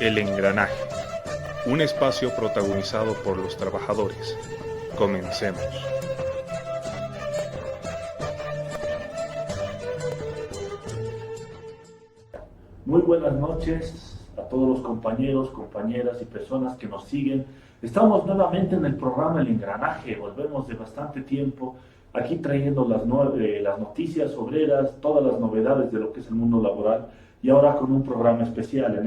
El Engranaje, un espacio protagonizado por los trabajadores. Comencemos. Muy buenas noches a todos los compañeros, compañeras y personas que nos siguen. Estamos nuevamente en el programa El Engranaje, volvemos de bastante tiempo aquí trayendo las noticias obreras, todas las novedades de lo que es el mundo laboral y ahora con un programa especial. En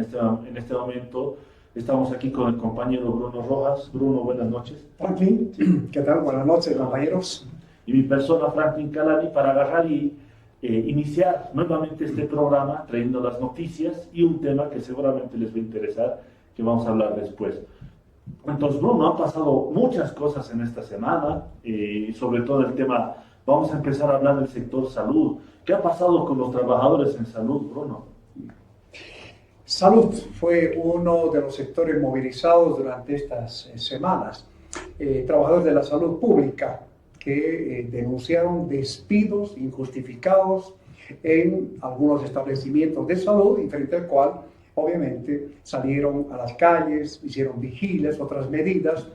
este momento estamos aquí con el compañero Bruno Rojas. Bruno, buenas noches. Franklin, sí. ¿Qué tal? Buenas noches, compañeros. Y mi persona, Franklin Calani, para agarrar y iniciar nuevamente este programa trayendo las noticias y un tema que seguramente les va a interesar, que vamos a hablar después. Entonces, Bruno, han pasado muchas cosas en esta semana, y sobre todo el tema, vamos a empezar a hablar del sector salud. ¿Qué ha pasado con los trabajadores en salud, Bruno? Salud fue uno de los sectores movilizados durante estas semanas. Trabajadores de la salud pública que denunciaron despidos injustificados en algunos establecimientos de salud y frente al cual obviamente salieron a las calles, hicieron vigilias, otras medidas,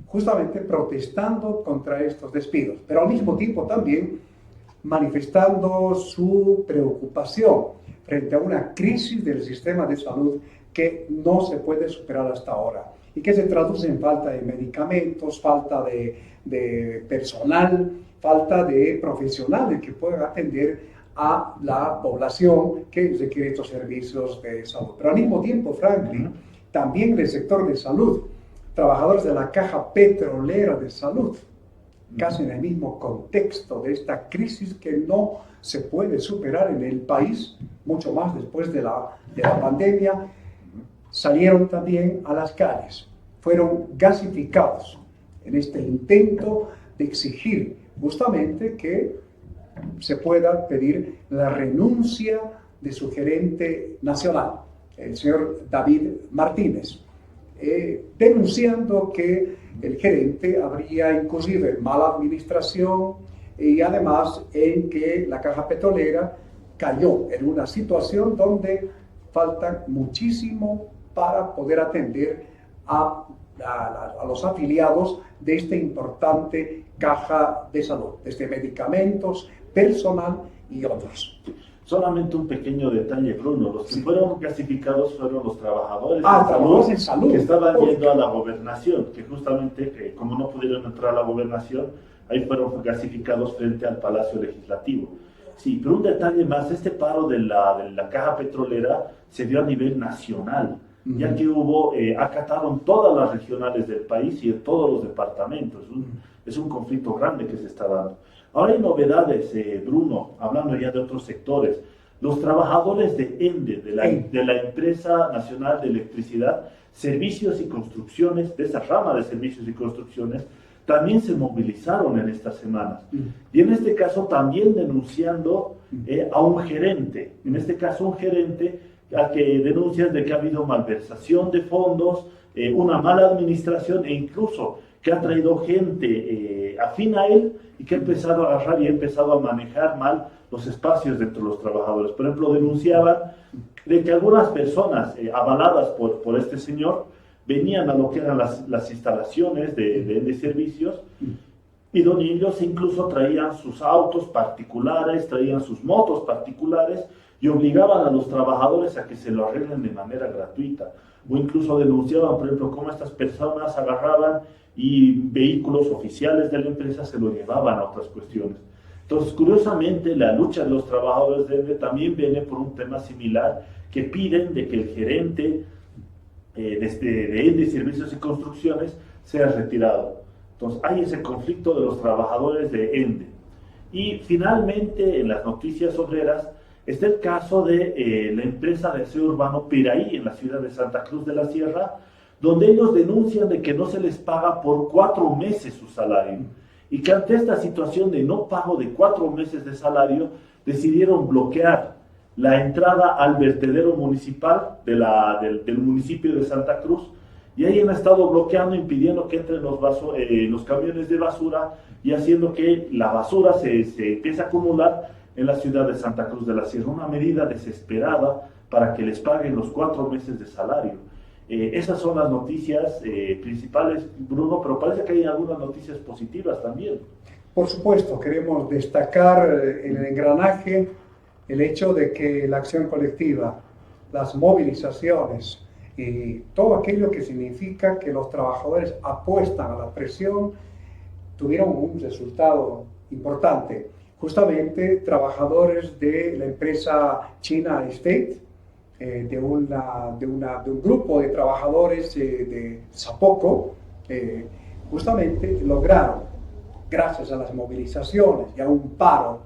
justamente protestando contra estos despidos, pero al mismo tiempo también manifestando su preocupación frente a una crisis del sistema de salud que no se puede superar hasta ahora y que se traduce en falta de medicamentos, falta de personal, falta de profesionales que puedan atender a la población que requiere estos servicios de salud. Pero al mismo tiempo, Franklin, también en el sector de salud, trabajadores de la caja petrolera de salud, casi en el mismo contexto de esta crisis que no se puede superar en el país, mucho más después de la pandemia, salieron también a las calles, fueron gasificados en este intento de exigir justamente que se pueda pedir la renuncia de su gerente nacional, el señor David Martínez, denunciando que el gerente habría inclusive mala administración y además en que la caja petrolera cayó en una situación donde falta muchísimo para poder atender a los afiliados de esta importante caja de salud, desde medicamentos, personal y otros. Solamente un pequeño detalle, Bruno. Los que fueron clasificados fueron los trabajadores de salud que estaban yendo a la gobernación, que justamente, como no pudieron entrar a la gobernación, ahí fueron clasificados frente al Palacio Legislativo. Sí, pero un detalle más, este paro de la caja petrolera se dio a nivel nacional, ya que acataron todas las regionales del país y en todos los departamentos. Es un conflicto grande que se está dando. Ahora hay novedades, Bruno, hablando ya de otros sectores. Los trabajadores de ENDE, de la Empresa Nacional de Electricidad, Servicios y Construcciones, de esa rama de Servicios y Construcciones, también se movilizaron en estas semanas. Y en este caso también denunciando a un gerente, en este caso un gerente al que denuncian de que ha habido malversación de fondos, una mala administración e incluso que ha traído gente afín a él y que ha empezado a agarrar y ha empezado a manejar mal los espacios dentro de los trabajadores. Por ejemplo, denunciaban de que algunas personas avaladas por este señor venían a lo que eran las instalaciones de servicios y donde ellos incluso traían sus autos particulares, traían sus motos particulares y obligaban a los trabajadores a que se lo arreglen de manera gratuita. O incluso denunciaban, por ejemplo, cómo estas personas agarraban y vehículos oficiales de la empresa se lo llevaban a otras cuestiones. Entonces, curiosamente, la lucha de los trabajadores de ENDE también viene por un tema similar, que piden de que el gerente de ENDE Servicios y Construcciones sea retirado. Entonces, hay ese conflicto de los trabajadores de ENDE. Y finalmente, en las noticias obreras, está el caso de la empresa de aseo urbano Piraí, en la ciudad de Santa Cruz de la Sierra, donde ellos denuncian de que no se les paga por 4 meses su salario y que ante esta situación de no pago de 4 meses de salario decidieron bloquear la entrada al vertedero municipal del municipio de Santa Cruz y ahí han estado bloqueando, impidiendo que entren los camiones de basura y haciendo que la basura se empiece a acumular en la ciudad de Santa Cruz de la Sierra, una medida desesperada para que les paguen los 4 meses de salario. Esas son las noticias principales, Bruno, pero parece que hay algunas noticias positivas también. Por supuesto, queremos destacar en el engranaje el hecho de que la acción colectiva, las movilizaciones y todo aquello que significa que los trabajadores apuestan a la presión tuvieron un resultado importante. Justamente trabajadores de la empresa China State, de un grupo de trabajadores de Zapoco, justamente lograron, gracias a las movilizaciones y a un paro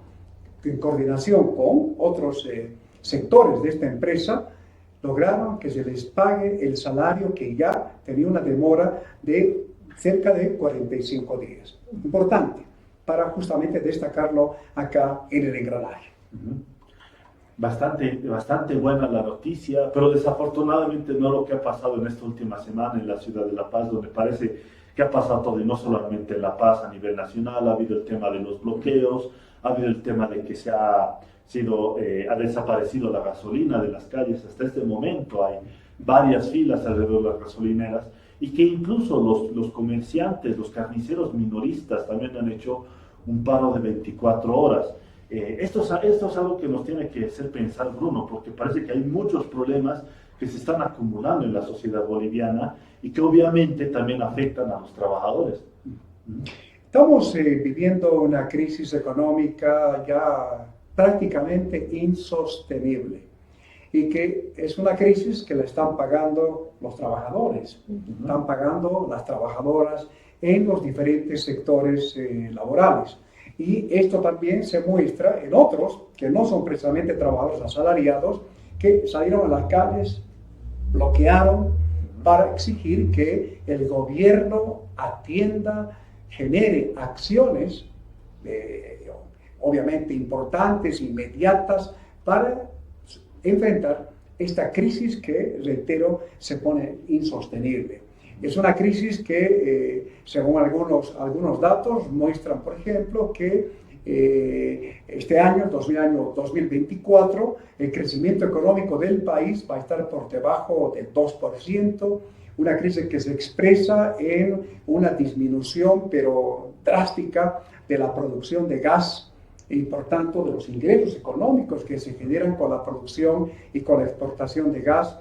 en coordinación con otros sectores de esta empresa, lograron que se les pague el salario que ya tenía una demora de cerca de 45 días. Importante para justamente destacarlo acá en el engranaje. Bastante buena la noticia, pero desafortunadamente no lo que ha pasado en esta última semana en la ciudad de La Paz, donde parece que ha pasado todo, y no solamente en La Paz, a nivel nacional. Ha habido el tema de los bloqueos, ha habido el tema de que ha desaparecido la gasolina de las calles. Hasta este momento hay varias filas alrededor de las gasolineras, y que incluso los comerciantes, los carniceros minoristas también han hecho un paro de 24 horas. Esto es algo que nos tiene que hacer pensar, Bruno, porque parece que hay muchos problemas que se están acumulando en la sociedad boliviana y que obviamente también afectan a los trabajadores. Estamos viviendo una crisis económica ya prácticamente insostenible, y que es una crisis que la están pagando los trabajadores, están pagando las trabajadoras en los diferentes sectores laborales. Y esto también se muestra en otros que no son precisamente trabajadores asalariados, que salieron a las calles, bloquearon para exigir que el gobierno atienda, genere acciones, obviamente importantes, inmediatas, para enfrentar esta crisis que, reitero, se pone insostenible. Es una crisis que, según algunos datos, muestran, por ejemplo, que este año 2024, el crecimiento económico del país va a estar por debajo del 2%, una crisis que se expresa en una disminución, pero drástica, de la producción de gas y, por tanto, de los ingresos económicos que se generan con la producción y con la exportación de gas.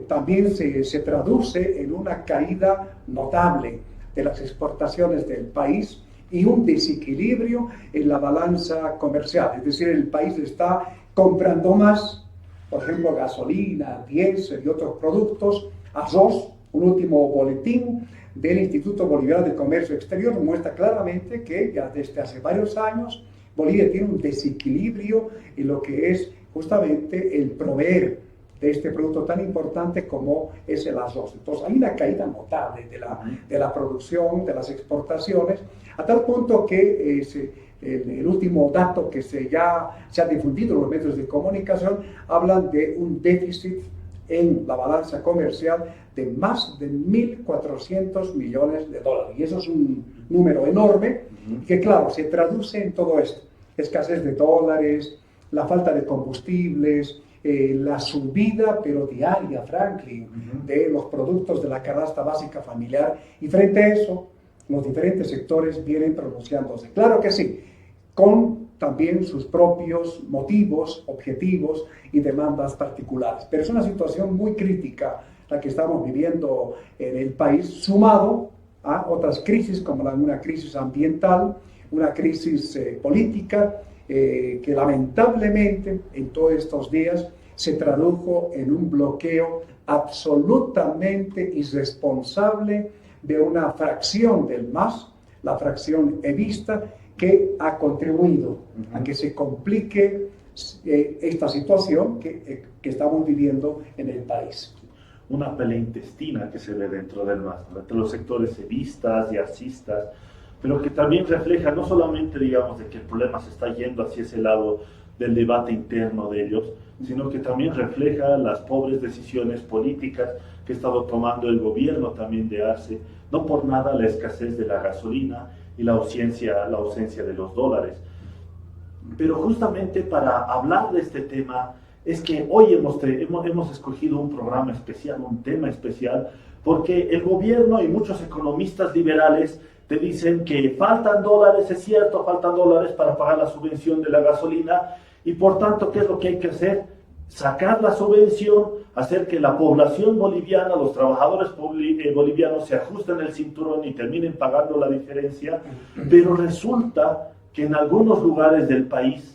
También se traduce en una caída notable de las exportaciones del país y un desequilibrio en la balanza comercial. Es decir, el país está comprando más, por ejemplo, gasolina, diésel y otros productos, arroz. Un último boletín del Instituto Boliviano de Comercio Exterior muestra claramente que ya desde hace varios años Bolivia tiene un desequilibrio en lo que es justamente el proveer de este producto tan importante como es el arroz. Entonces hay una caída notable de la producción, de las exportaciones, a tal punto que el último dato que se ha difundido en los medios de comunicación hablan de un déficit en la balanza comercial de más de 1.400 millones de dólares. Y eso es un número enorme que, claro, se traduce en todo esto. Escasez de dólares, la falta de combustibles, la subida, pero diaria, Franklin, de los productos de la canasta básica familiar. Y frente a eso, los diferentes sectores vienen pronunciándose. Claro que sí, con también sus propios motivos, objetivos y demandas particulares. Pero es una situación muy crítica la que estamos viviendo en el país, sumado a otras crisis como una crisis ambiental, una crisis política, que lamentablemente en todos estos días se tradujo en un bloqueo absolutamente irresponsable de una fracción del MAS, la fracción evista, que ha contribuido a que se complique esta situación que estamos viviendo en el país. Una pelea intestina que se ve dentro del MAS, entre los sectores evistas y arcistas, pero que también refleja no solamente, digamos, de que el problema se está yendo hacia ese lado del debate interno de ellos, sino que también refleja las pobres decisiones políticas que ha estado tomando el gobierno también de Arce. No por nada la escasez de la gasolina y la ausencia de los dólares. Pero justamente para hablar de este tema, es que hoy hemos escogido un programa especial, un tema especial, porque el gobierno y muchos economistas liberales te dicen que faltan dólares, es cierto, faltan dólares para pagar la subvención de la gasolina, y por tanto, ¿qué es lo que hay que hacer? Sacar la subvención, hacer que la población boliviana, los trabajadores bolivianos se ajusten el cinturón y terminen pagando la diferencia, pero resulta que en algunos lugares del país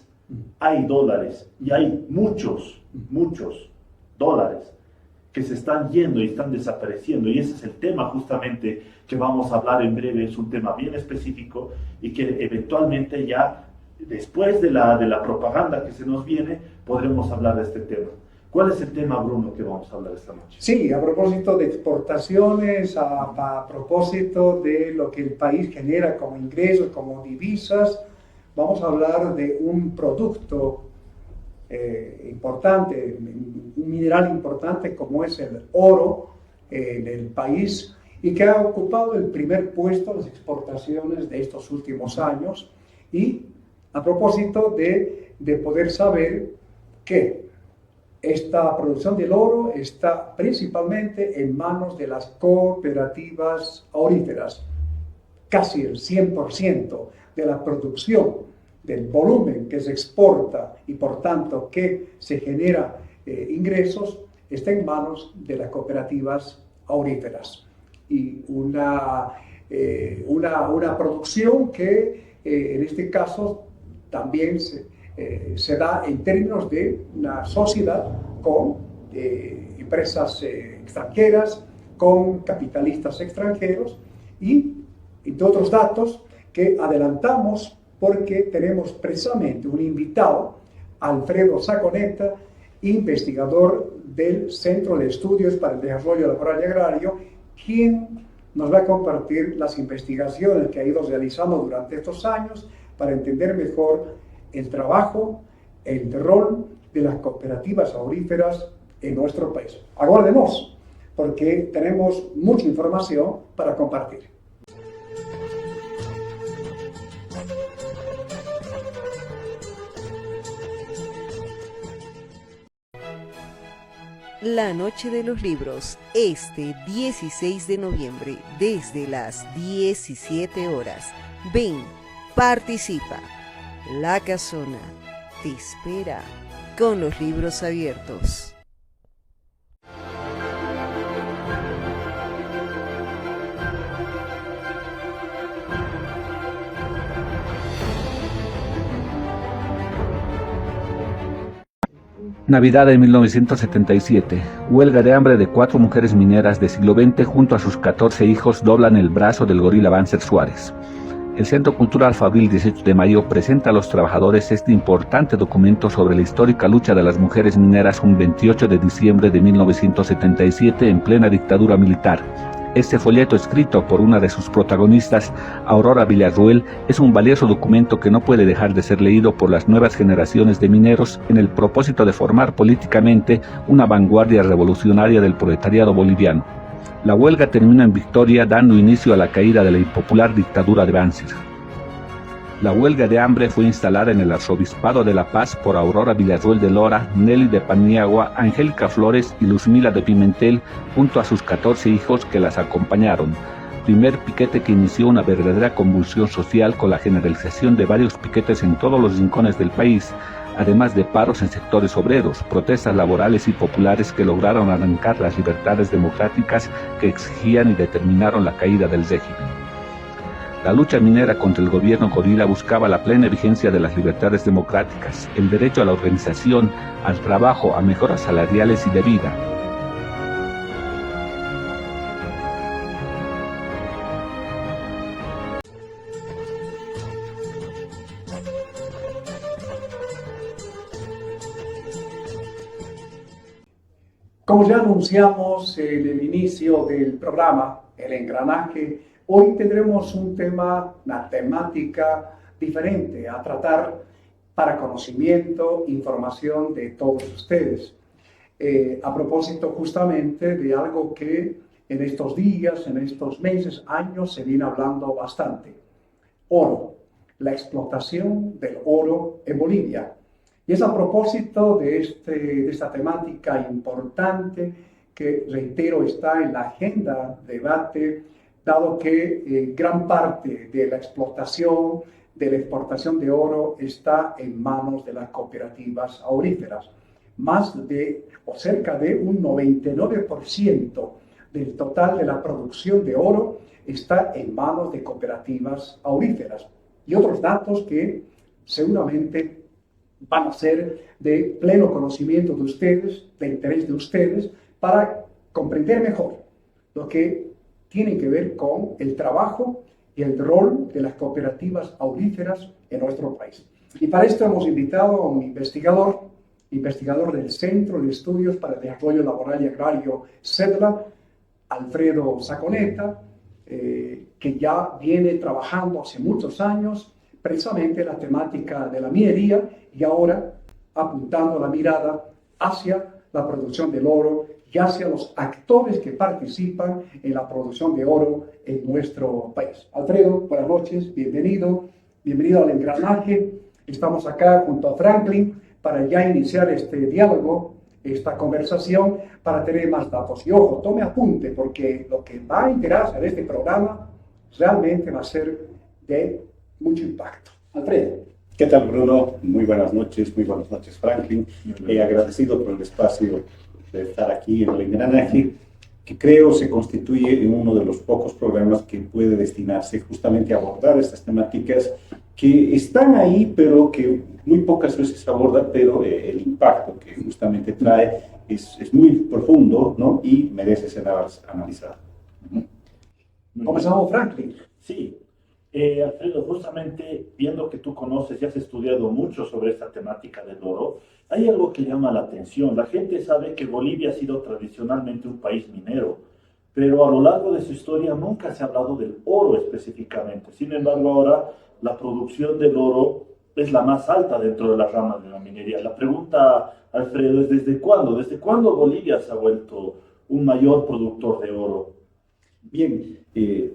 hay dólares, y hay muchos dólares que se están yendo y están desapareciendo, y ese es el tema justamente que vamos a hablar en breve. Es un tema bien específico y que eventualmente ya después de la propaganda que se nos viene podremos hablar de este tema. ¿Cuál es el tema, Bruno, que vamos a hablar esta noche? Sí, a propósito de exportaciones, a propósito de lo que el país genera como ingresos, como divisas, vamos a hablar de un producto importante, un mineral importante como es el oro en el país, y que ha ocupado el primer puesto en las exportaciones de estos últimos años. Y a propósito de poder saber que esta producción del oro está principalmente en manos de las cooperativas auríferas. Casi el 100% de la producción, del volumen que se exporta y por tanto que se genera ingresos, está en manos de las cooperativas auríferas. Y una producción que en este caso también se da en términos de una sociedad con empresas extranjeras, con capitalistas extranjeros y de otros datos que adelantamos porque tenemos precisamente un invitado, Alfredo Saconeta, investigador del Centro de Estudios para el Desarrollo Laboral y Agrario, quien nos va a compartir las investigaciones que ha ido realizando durante estos años para entender mejor el trabajo, el rol de las cooperativas auríferas en nuestro país. Aguárdenos, porque tenemos mucha información para compartir. La Noche de los Libros, este 16 de noviembre, desde las 17 horas. Ven, participa. La Casona te espera con los libros abiertos. Navidad de 1977. Huelga de hambre de 4 mujeres mineras de siglo XX junto a sus 14 hijos doblan el brazo del gorila Banzer Suárez. El Centro Cultural Fabril 18 de Mayo presenta a los trabajadores este importante documento sobre la histórica lucha de las mujeres mineras un 28 de diciembre de 1977 en plena dictadura militar. Este folleto, escrito por una de sus protagonistas, Aurora Villarruel, es un valioso documento que no puede dejar de ser leído por las nuevas generaciones de mineros en el propósito de formar políticamente una vanguardia revolucionaria del proletariado boliviano. La huelga termina en victoria, dando inicio a la caída de la impopular dictadura de Banzer. La huelga de hambre fue instalada en el Arzobispado de La Paz por Aurora Villarruel de Lora, Nelly de Paniagua, Angélica Flores y Luzmila de Pimentel, junto a sus 14 hijos que las acompañaron. Primer piquete que inició una verdadera convulsión social con la generalización de varios piquetes en todos los rincones del país, además de paros en sectores obreros, protestas laborales y populares que lograron arrancar las libertades democráticas que exigían y determinaron la caída del régimen. La lucha minera contra el gobierno gorila buscaba la plena vigencia de las libertades democráticas, el derecho a la organización, al trabajo, a mejoras salariales y de vida. Como ya anunciamos en el inicio del programa, El Engranaje, hoy tendremos un tema, una temática diferente a tratar para conocimiento, información de todos ustedes. A propósito justamente de algo que en estos días, en estos meses, años se viene hablando bastante. Oro, la explotación del oro en Bolivia. Y es a propósito de esta temática importante que, reitero, está en la agenda de debate, dado que gran parte de la explotación, de la exportación de oro está en manos de las cooperativas auríferas. Cerca de un 99% del total de la producción de oro está en manos de cooperativas auríferas. Y otros datos que seguramente van a ser de pleno conocimiento de ustedes, de interés de ustedes, para comprender mejor lo que tiene que ver con el trabajo y el rol de las cooperativas auríferas en nuestro país. Y para esto hemos invitado a un investigador del Centro de Estudios para el Desarrollo Laboral y Agrario, CEDLA, Alfredo Saconeta, que ya viene trabajando hace muchos años precisamente la temática de la minería y ahora apuntando la mirada hacia la producción del oro y hacia los actores que participan en la producción de oro en nuestro país. Alfredo, buenas noches, bienvenido al engranaje. Estamos acá junto a Franklin para ya iniciar este diálogo, esta conversación, para tener más datos. Y ojo, tome apunte, porque lo que va a interesar en este programa realmente va a ser de mucho impacto. Alfredo. ¿Qué tal, Bruno? Muy buenas noches Franklin. Agradecido por el espacio de estar aquí en el engranaje, que creo se constituye en uno de los pocos programas que puede destinarse justamente a abordar estas temáticas que están ahí, pero que muy pocas veces se aborda, pero el impacto que justamente trae es muy profundo, ¿no? Y merece ser analizado. Comenzamos, Franklin. Sí. Alfredo, justamente viendo que tú conoces y has estudiado mucho sobre esta temática del oro, hay algo que llama la atención. La gente sabe que Bolivia ha sido tradicionalmente un país minero, pero a lo largo de su historia nunca se ha hablado del oro específicamente. Sin embargo, ahora la producción del oro es la más alta dentro de las ramas de la minería. La pregunta, Alfredo, es ¿desde cuándo? ¿Desde cuándo Bolivia se ha vuelto un mayor productor de oro? Bien,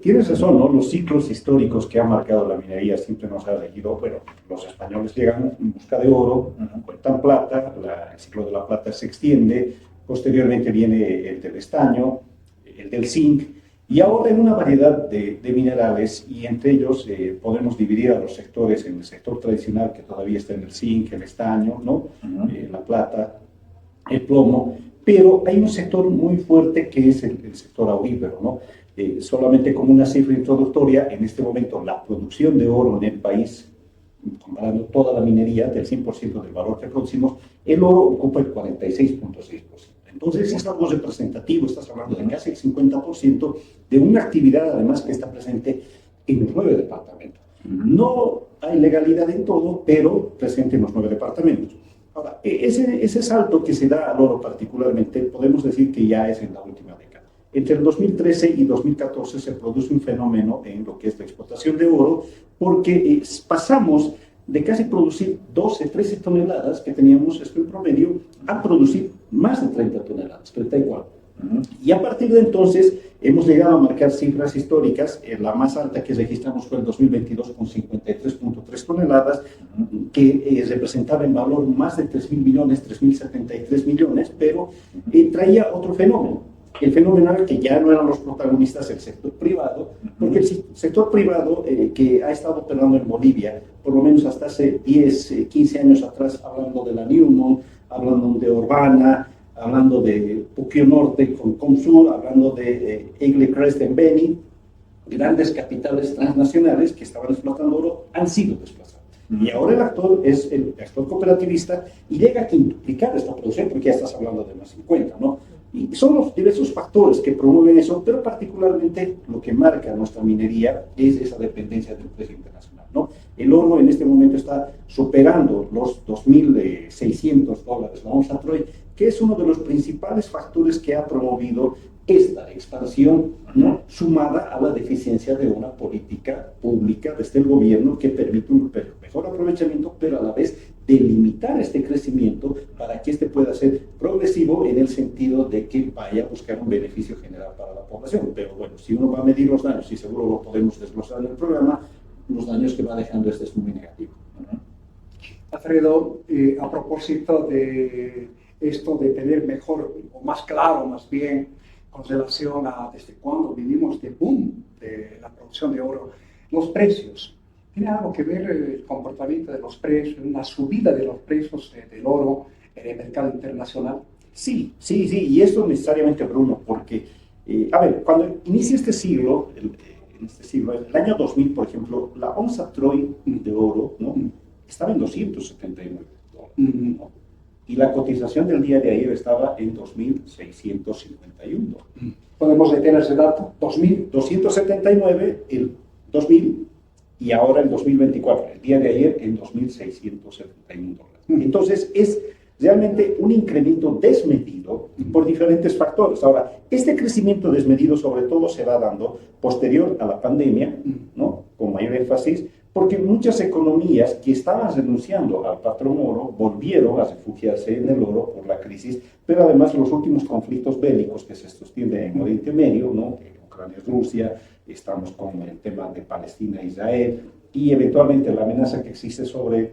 tienes razón, ¿no? Los ciclos históricos que ha marcado la minería siempre nos ha seguido. Bueno, los españoles llegan en busca de oro, encuentran plata, el ciclo de la plata se extiende, posteriormente viene el del estaño, el del zinc, y ahora hay una variedad de minerales, y entre ellos podemos dividir a los sectores en el sector tradicional, que todavía está en el zinc, el estaño, ¿no? La plata, el plomo, pero hay un sector muy fuerte que es el sector aurífero, ¿no? Solamente como una cifra introductoria, en este momento la producción de oro en el país, comparando toda la minería, del 100% del valor que producimos, el oro ocupa el 46.6%. Entonces es algo representativo, estás hablando de casi el 50% de una actividad además que está presente en los 9 departamentos. No hay legalidad en todo, pero presente en los 9 departamentos. Ahora, ese salto que se da al oro particularmente, podemos decir que ya es en la última década. Entre el 2013 y 2014 se produce un fenómeno en lo que es la explotación de oro, porque pasamos de casi producir 12, 13 toneladas que teníamos esto en promedio, a producir más de 30 toneladas, 34. Y a partir de entonces hemos llegado a marcar cifras históricas. La más alta que registramos fue el 2022 con 53.3 toneladas, que representaba en valor más de 3.000 millones, 3.073 millones, pero traía otro fenómeno. El fenómeno era que ya no eran los protagonistas el sector privado, porque el sector privado que ha estado operando en Bolivia, por lo menos hasta hace 10, 15 años atrás, hablando de la Newmont, hablando de Urbana, hablando de Puquio Norte con Comsur, hablando de Eagle Crest en Beni, grandes capitales transnacionales que estaban explotando oro han sido desplazados. Y ahora el actor es el actor cooperativista y llega a quintuplicar esta producción, porque ya estás hablando de más 50, ¿no? Y son los diversos factores que promueven eso, pero particularmente lo que marca nuestra minería es esa dependencia del precio internacional, ¿no? El oro en este momento está superando los $2.600 la onza Troy, que es uno de los principales factores que ha promovido esta expansión, ¿no? Sumada a la deficiencia de una política pública desde el gobierno que permite un mejor aprovechamiento, pero a la vez delimitar este crecimiento para que este pueda ser progresivo en el sentido de que vaya a buscar un beneficio general para la población. Pero bueno, si uno va a medir los daños, y seguro lo podemos desglosar en el programa, los daños que va dejando este es muy negativo. Alfredo, a propósito de esto de tener mejor o más claro, más bien, con relación a desde cuándo vivimos de boom de la producción de oro, los precios. ¿Tiene algo que ver el comportamiento de los precios, una subida de los precios del oro en el mercado internacional? Sí, sí, sí, y esto necesariamente, Bruno, porque, a ver, cuando inicia este siglo, el año 2000, por ejemplo, la onza Troy de oro, ¿no?, estaba en 279 dólares, ¿no? Y la cotización del día de ayer estaba en 2.651 dólares. ¿Podemos detener ese dato? 2000. 279 el 2000 y ahora el 2024, el día de ayer en 2.671 dólares. Entonces es realmente un incremento desmedido por diferentes factores. Ahora, este crecimiento desmedido sobre todo se va dando posterior a la pandemia, ¿no?, con mayor énfasis, porque muchas economías que estaban renunciando al patrón oro volvieron a refugiarse en el oro por la crisis, pero además los últimos conflictos bélicos que se sostienen en Oriente Medio, ¿no?, Ucrania, Rusia, estamos con el tema de Palestina, Israel, y eventualmente la amenaza que existe sobre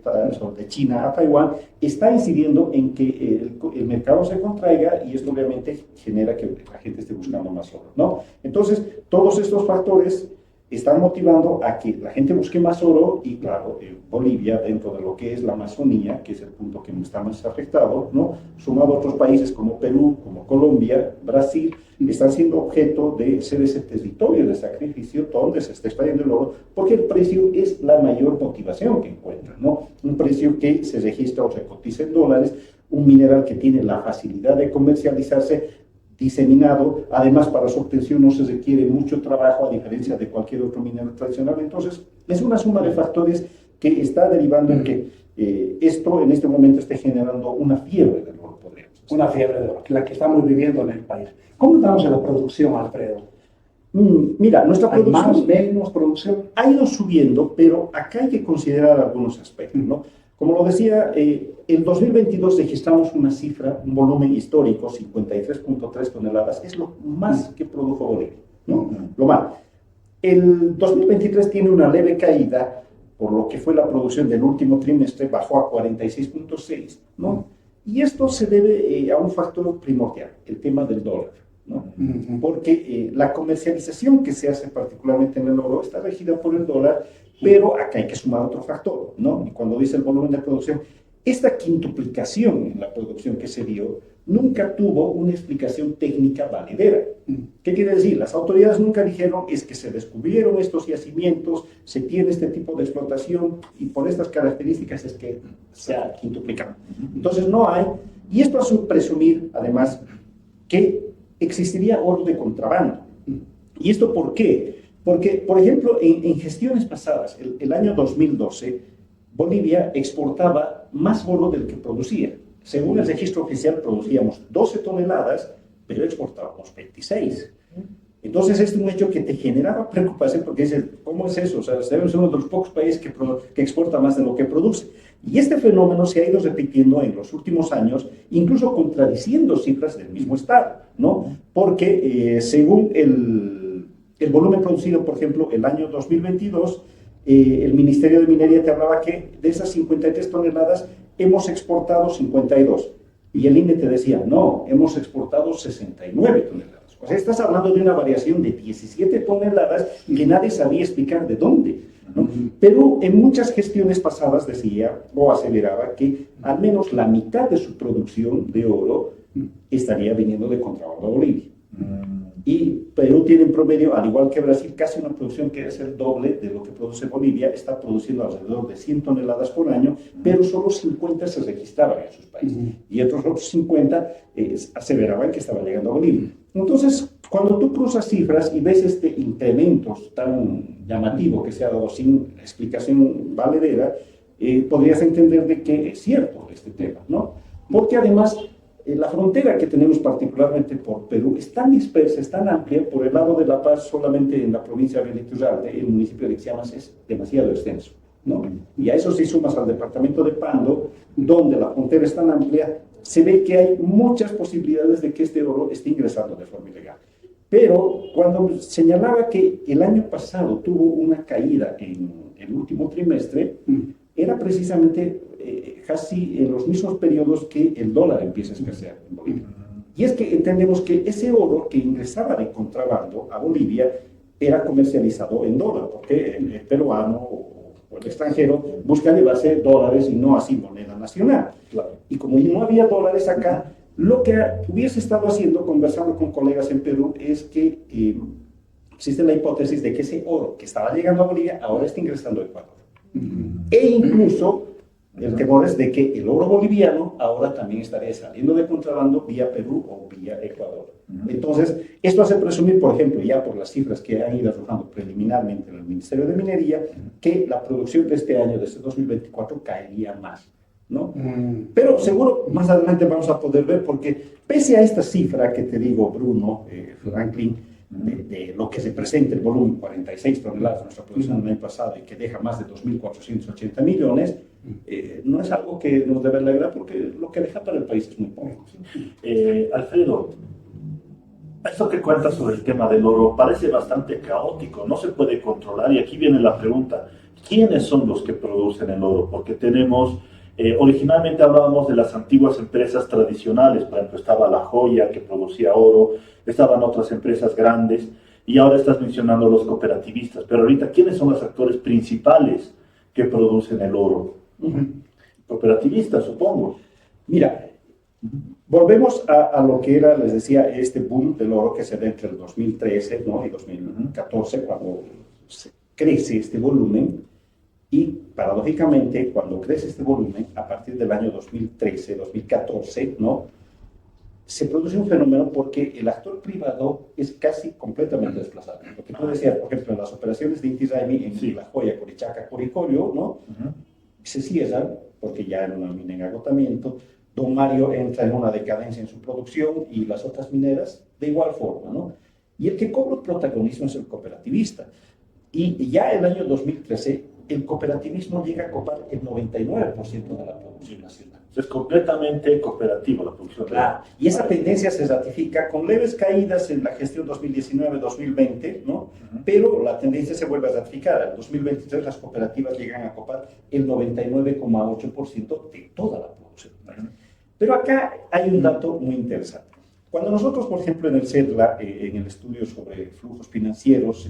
China a Taiwán, está incidiendo en que el mercado se contraiga y esto obviamente genera que la gente esté buscando más oro, ¿no? Entonces, todos estos factores están motivando a que la gente busque más oro y, claro, Bolivia, dentro de lo que es la Amazonía, que es el punto que está más afectado, ¿no?, sumado a otros países como Perú, como Colombia, Brasil, están siendo objeto de ser ese territorio de sacrificio donde se está extrayendo el oro, porque el precio es la mayor motivación que encuentran, ¿no? Un precio que se registra o se cotiza en dólares, un mineral que tiene la facilidad de comercializarse, diseminado, además para su obtención no se requiere mucho trabajo a diferencia de cualquier otro mineral tradicional. Entonces es una suma de factores que está derivando en que esto en este momento esté generando una fiebre del oro, podríamos decir. Una fiebre de oro, la que estamos viviendo en el país. ¿Cómo estamos en la producción, Alfredo? Mira, nuestra ¿Hay producción más, menos producción? ha ido subiendo, pero acá hay que considerar algunos aspectos, ¿no? Como lo decía, en 2022 registramos una cifra, un volumen histórico, 53.3 toneladas, es lo más que produjo Bolivia, ¿no? Lo más. El 2023 tiene una leve caída, por lo que fue la producción del último trimestre, bajó a 46.6, ¿no? Y esto se debe a un factor primordial, el tema del dólar, ¿no? Porque la comercialización que se hace particularmente en el oro está regida por el dólar, pero acá hay que sumar otro factor, ¿no? Y cuando dice el volumen de producción, esta quintuplicación en la producción que se dio nunca tuvo una explicación técnica valedera. ¿Qué quiere decir? Las autoridades nunca dijeron es que se descubrieron estos yacimientos, se tiene este tipo de explotación y por estas características es que se ha quintuplicado. Entonces no hay, y esto hace presumir además que existiría oro de contrabando. ¿Y esto por qué? Porque, por ejemplo, en gestiones pasadas, el año 2012, Bolivia exportaba más oro del que producía. Según el registro oficial, producíamos 12 toneladas, pero exportábamos 26. Entonces, este es un hecho que te generaba preocupación, porque dices, ¿cómo es eso? O sea, debemos ser uno de los pocos países que exporta más de lo que produce. Y este fenómeno se ha ido repitiendo en los últimos años, incluso contradiciendo cifras del mismo Estado, ¿no? Porque según el volumen producido, por ejemplo, el año 2022, el Ministerio de Minería te hablaba que de esas 53 toneladas hemos exportado 52. Y el INE te decía, no, hemos exportado 69 toneladas. O sea, estás hablando de una variación de 17 toneladas que nadie sabía explicar de dónde, ¿no? Pero en muchas gestiones pasadas decía o aseveraba que al menos la mitad de su producción de oro estaría viniendo de contrabando a Bolivia. Y Perú tiene en promedio, al igual que Brasil, casi una producción que es el doble de lo que produce Bolivia. Está produciendo alrededor de 100 toneladas por año, pero solo 50 se registraban en sus países. Y otros 50 aseveraban que estaba llegando a Bolivia. Entonces, cuando tú cruzas cifras y ves este incremento tan llamativo que se ha dado sin explicación valedera, podrías entender de que es cierto este tema, ¿no? Porque además la frontera que tenemos particularmente por Perú es tan dispersa, es tan amplia. Por el lado de La Paz, solamente en la provincia de Iturralde, el municipio de Ixamas es demasiado extenso, ¿no? Y a eso si sumas al departamento de Pando, donde la frontera es tan amplia, se ve que hay muchas posibilidades de que este oro esté ingresando de forma ilegal. Pero cuando señalaba que el año pasado tuvo una caída en el último trimestre, era precisamente casi en los mismos periodos que el dólar empieza a escasear en Bolivia. Y es que entendemos que ese oro que ingresaba de contrabando a Bolivia era comercializado en dólar, porque el peruano o el extranjero busca llevarse dólares y no así moneda nacional. Claro. Y como no había dólares acá, lo que hubiese estado haciendo, conversando con colegas en Perú, es que existe la hipótesis de que ese oro que estaba llegando a Bolivia ahora está ingresando a Ecuador. E incluso el temor es de que el oro boliviano ahora también estaría saliendo de contrabando vía Perú o vía Ecuador. Entonces, esto hace presumir, por ejemplo, ya por las cifras que han ido arrojando preliminarmente en el Ministerio de Minería, que la producción de este año, de este 2024, caería más, ¿no? Pero seguro más adelante vamos a poder ver, porque pese a esta cifra que te digo, Bruno, Franklin, de lo que se presenta el volumen, 46 toneladas de nuestra producción del año pasado y que deja más de 2.480 millones, no es algo que nos debe alegrar porque lo que deja para el país es muy poco. Alfredo, esto que cuentas sobre el tema del oro parece bastante caótico, no se puede controlar, y aquí viene la pregunta, ¿quiénes son los que producen el oro? Porque tenemos, originalmente hablábamos de las antiguas empresas tradicionales, por ejemplo estaba La Joya que producía oro, estaban otras empresas grandes, y ahora estás mencionando los cooperativistas, pero ahorita, ¿quiénes son los actores principales que producen el oro? Cooperativistas, supongo. Mira, volvemos a lo que era, les decía, este boom del oro que se da entre el 2013, ¿no? y 2014, cuando crece este volumen, y paradójicamente, cuando crece este volumen, a partir del año 2013, 2014, ¿no? se produce un fenómeno porque el actor privado es casi completamente desplazado. Lo que tú decías, por ejemplo, en las operaciones de Inti Raymi en La Joya, Corichaca, Coricollo, ¿no? se cierran porque ya era una mina en agotamiento. Don Mario entra en una decadencia en su producción y las otras mineras de igual forma, ¿no? Y el que cobra protagonismo es el cooperativista. Y ya el año 2013, el cooperativismo llega a copar el 99% de la producción nacional. Es completamente cooperativo la producción. Claro, y esa tendencia se ratifica con leves caídas en la gestión 2019-2020, ¿no? Pero la tendencia se vuelve a ratificar. En 2023 las cooperativas llegan a copar el 99,8% de toda la producción. Pero acá hay un dato muy interesante. Cuando nosotros, por ejemplo, en el CEDLA, en el estudio sobre flujos financieros,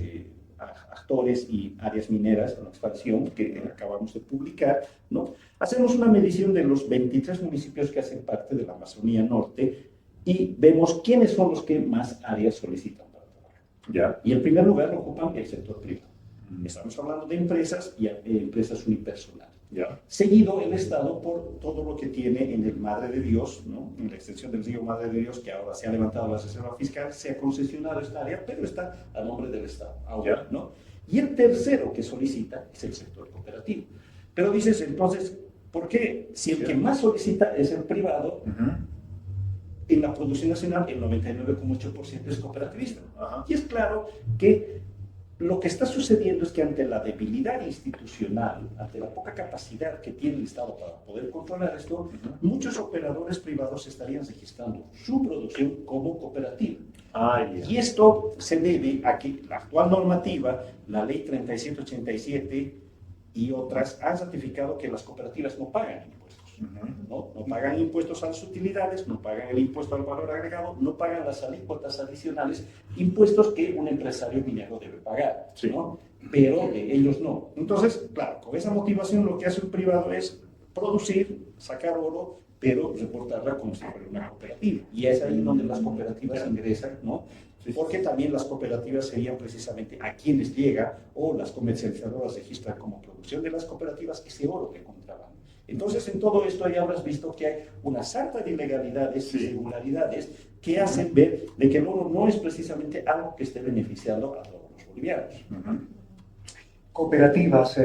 actores y áreas mineras en expansión que acabamos de publicar, ¿no? hacemos una medición de los 23 municipios que hacen parte de la Amazonía Norte y vemos quiénes son los que más áreas solicitan para trabajar. Ya. Y en primer lugar lo ocupan el sector privado. Estamos hablando de empresas y empresas unipersonales. Ya. Seguido el Estado por todo lo que tiene en el Madre de Dios, ¿no? en la extensión del río Madre de Dios, que ahora se ha levantado la reserva fiscal, se ha concesionado esta área, pero está a nombre del Estado ahora, ¿no? Y el tercero que solicita es el sector cooperativo. Pero dices, entonces, ¿por qué? Si el que más solicita es el privado, en la producción nacional el 99,8% es cooperativista. Y es claro que lo que está sucediendo es que ante la debilidad institucional, ante la poca capacidad que tiene el Estado para poder controlar esto, muchos operadores privados estarían registrando su producción como cooperativa. Y esto se debe a que la actual normativa, la ley 3787 y otras, han ratificado que las cooperativas no pagan impuestos. No pagan impuestos a las utilidades, no pagan el impuesto al valor agregado, no pagan las alícuotas adicionales, impuestos que un empresario minero debe pagar, ¿no? Pero ellos no. Entonces, claro, con esa motivación lo que hace un privado es producir, sacar oro, pero reportarla como si fuera una cooperativa. Y es ahí donde las cooperativas ingresan, ¿no? Porque también las cooperativas serían precisamente a quienes llega, o las comercializadoras registran como producción de las cooperativas ese oro que contraban. Entonces, en todo esto ya habrás visto que hay una sarta de ilegalidades y irregularidades que hacen ver de que el oro no es precisamente algo que esté beneficiando a todos los bolivianos. Cooperativas,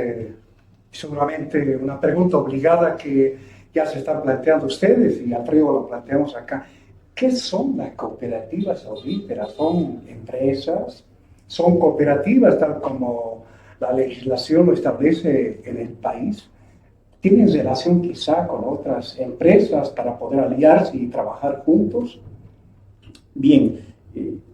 seguramente una pregunta obligada que ya se están planteando ustedes y Alfredo lo planteamos acá. ¿Qué son las cooperativas auríferas? ¿Son empresas? ¿Son cooperativas tal como la legislación lo establece en el país? ¿Tienen relación quizá con otras empresas para poder aliarse y trabajar juntos? Bien,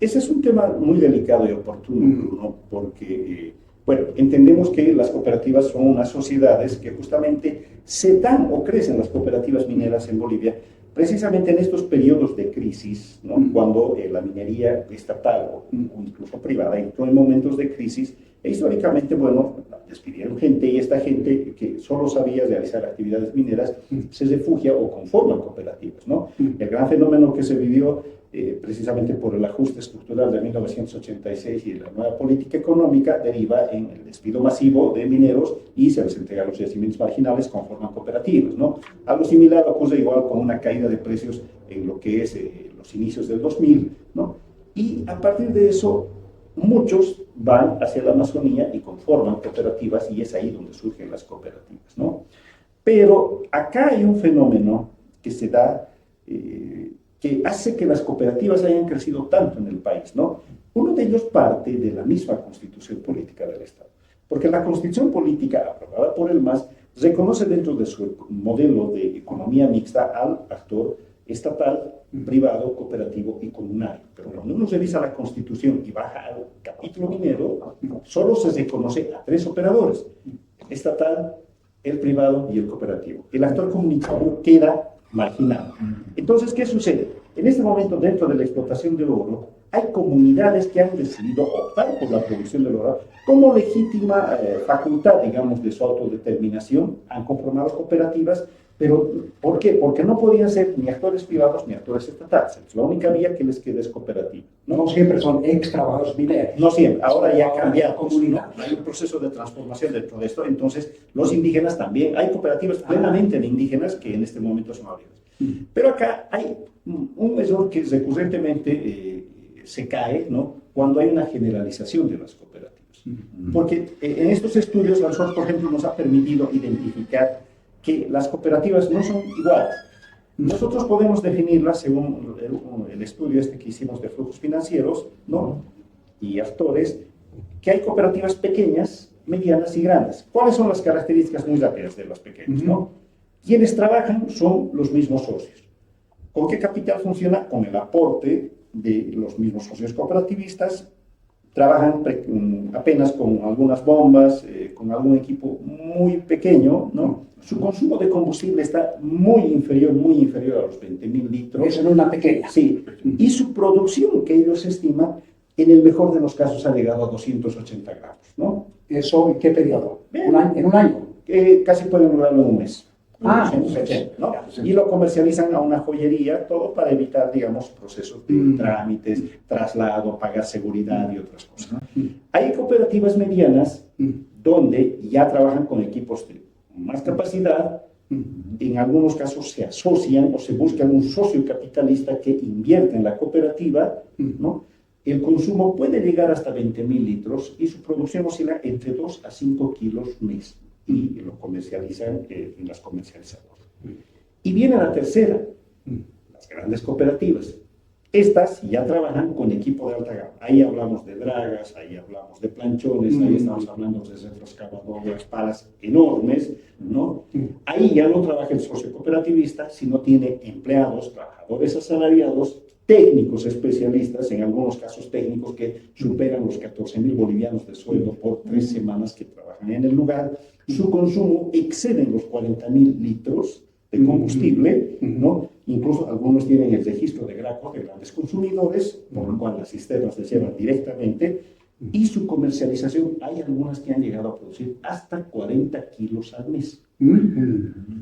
ese es un tema muy delicado y oportuno, Bruno, porque Bueno, entendemos que las cooperativas son unas sociedades que justamente se dan o crecen las cooperativas mineras en Bolivia precisamente en estos periodos de crisis, ¿no? Cuando la minería estatal o incluso privada entró en momentos de crisis e históricamente, bueno, despidieron gente y esta gente que solo sabía realizar actividades mineras se refugia o conforma cooperativas, ¿no? El gran fenómeno que se vivió precisamente por el ajuste estructural de 1986 y la nueva política económica deriva en el despido masivo de mineros y se les entrega los yacimientos marginales, conforman cooperativas, ¿no? Algo similar ocurre igual con una caída de precios en lo que es los inicios del 2000, ¿no? Y a partir de eso muchos van hacia la Amazonía y conforman cooperativas y es ahí donde surgen las cooperativas, ¿no? Pero acá hay un fenómeno que se da, que hace que las cooperativas hayan crecido tanto en el país, ¿no? Uno de ellos parte de la misma constitución política del Estado, porque la constitución política aprobada por el MAS reconoce dentro de su modelo de economía mixta al actor estatal, privado, cooperativo y comunal. Pero cuando uno revisa la Constitución y baja al capítulo minero, solo se reconoce a 3 operadores: el estatal, el privado y el cooperativo. El actor comunitario queda marginado. Entonces, ¿qué sucede? En este momento, dentro de la explotación del oro, hay comunidades que han decidido optar por la producción del oro como legítima facultad, digamos, de su autodeterminación. Han conformado cooperativas. Pero, ¿por qué? Porque no podían ser ni actores privados ni actores estatales. La única vía que les queda es cooperativa. No siempre son ex trabajadores mineros. No siempre, ahora ya ha Ahora cambiado. comunidad. Hay un proceso de transformación dentro de esto. Entonces, los indígenas también, hay cooperativas plenamente de indígenas que en este momento son abiertas. Pero acá hay un error que recurrentemente se cae, ¿no? Cuando hay una generalización de las cooperativas. Porque en estos estudios, la SOR, por ejemplo, nos ha permitido identificar que las cooperativas no son iguales. Nosotros podemos definirlas según el estudio este que hicimos de flujos financieros, ¿no? Y actores, que hay cooperativas pequeñas, medianas y grandes. ¿Cuáles son las características muy rápidas de las pequeñas, ¿no? Quienes trabajan son los mismos socios. ¿Con qué capital funciona? Con el aporte de los mismos socios cooperativistas. Trabajan apenas con algunas bombas, con algún equipo muy pequeño, ¿no? Su consumo de combustible está muy inferior a los 20.000 litros. Es en una pequeña. Sí. Y su producción, que ellos estiman, en el mejor de los casos ha llegado a 280 gramos, ¿no? ¿Eso en qué periodo? Bien. ¿En un año? Casi pueden lograrlo en un mes. Ah, 280, ¿no? Y lo comercializan a una joyería, todo para evitar, digamos, procesos de trámites, traslado, pagar seguridad y otras cosas. Hay cooperativas medianas donde ya trabajan con equipos de más capacidad, en algunos casos se asocian o se buscan un socio capitalista que invierte en la cooperativa, ¿no? El consumo puede llegar hasta 20.000 litros y su producción oscila entre 2 a 5 kilos mes y lo comercializan en las comercializadoras. Y viene la tercera, las grandes cooperativas. Estas ya trabajan con equipo de alta gama. Ahí hablamos de dragas, ahí hablamos de planchones, ahí estamos hablando de retroexcavadoras, palas enormes, ¿no? Ahí ya no trabaja el socio cooperativista, sino tiene empleados, trabajadores asalariados, técnicos especialistas, en algunos casos técnicos que superan los 14.000 bolivianos de sueldo por 3 semanas que trabajan en el lugar. Su consumo excede los 40.000 litros de combustible, ¿no? Incluso algunos tienen el registro de GRACO, de grandes consumidores, por lo cual las cisternas les llevan directamente, y su comercialización, hay algunas que han llegado a producir hasta 40 kilos al mes.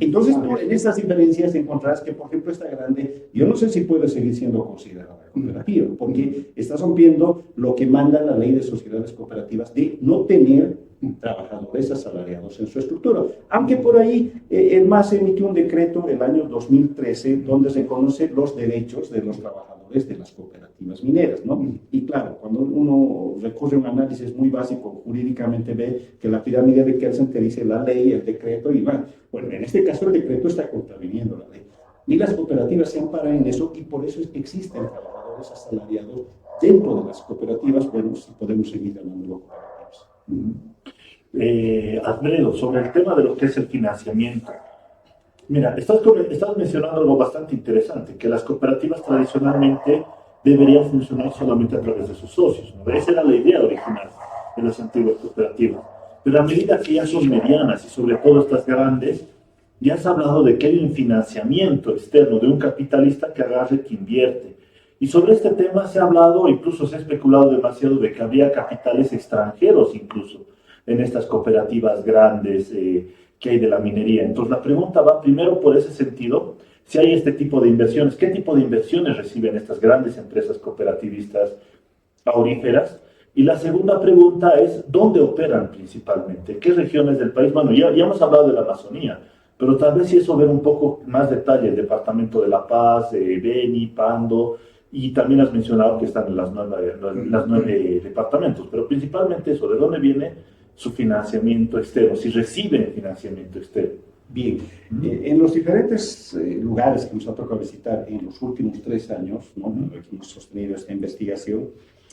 Entonces, tú en estas diferencias encontrarás que, por ejemplo, esta grande, yo no sé si puede seguir siendo considerada cooperativa, porque está rompiendo lo que manda la ley de sociedades cooperativas de no tener trabajadores asalariados en su estructura. Aunque por ahí el MAS emitió un decreto el año 2013 donde reconoce los derechos de los trabajadores de las cooperativas mineras, ¿no? Y claro, cuando uno recurre a un análisis muy básico, jurídicamente ve que la pirámide de Kelsen te dice la ley, el decreto, y bueno, en este caso el decreto está contraviniendo la ley. Ni las cooperativas se amparan en eso y por eso existen trabajadores asalariados dentro de las cooperativas. Bueno, si podemos seguir llamándolo cooperativas. Alfredo, sobre el tema de lo que es el financiamiento. Mira, estás mencionando algo bastante interesante, que las cooperativas tradicionalmente deberían funcionar solamente a través de sus socios, ¿no? Esa era la idea original. de las antiguas cooperativas. Pero a medida que ya son medianas y sobre todo estas grandes, ya se ha hablado de que hay un financiamiento externo de un capitalista que agarre, que invierte. Y sobre este tema se ha hablado, incluso se ha especulado demasiado de que habría capitales extranjeros incluso en estas cooperativas grandes que hay de la minería. Entonces la pregunta va primero por ese sentido, si hay este tipo de inversiones, ¿qué tipo de inversiones reciben estas grandes empresas cooperativistas auríferas? Y la segunda pregunta es, ¿dónde operan principalmente? ¿Qué regiones del país? Bueno, ya hemos hablado de la Amazonía, pero tal vez si eso ver un poco más detalle, el Departamento de La Paz, Beni, Pando, y también has mencionado que están en las 9 departamentos, pero principalmente eso, ¿de dónde viene su financiamiento externo? Si reciben financiamiento externo. Bien, en los diferentes lugares que nos ha tocado visitar en los últimos 3 años, ¿no? Que hemos sostenido esta investigación,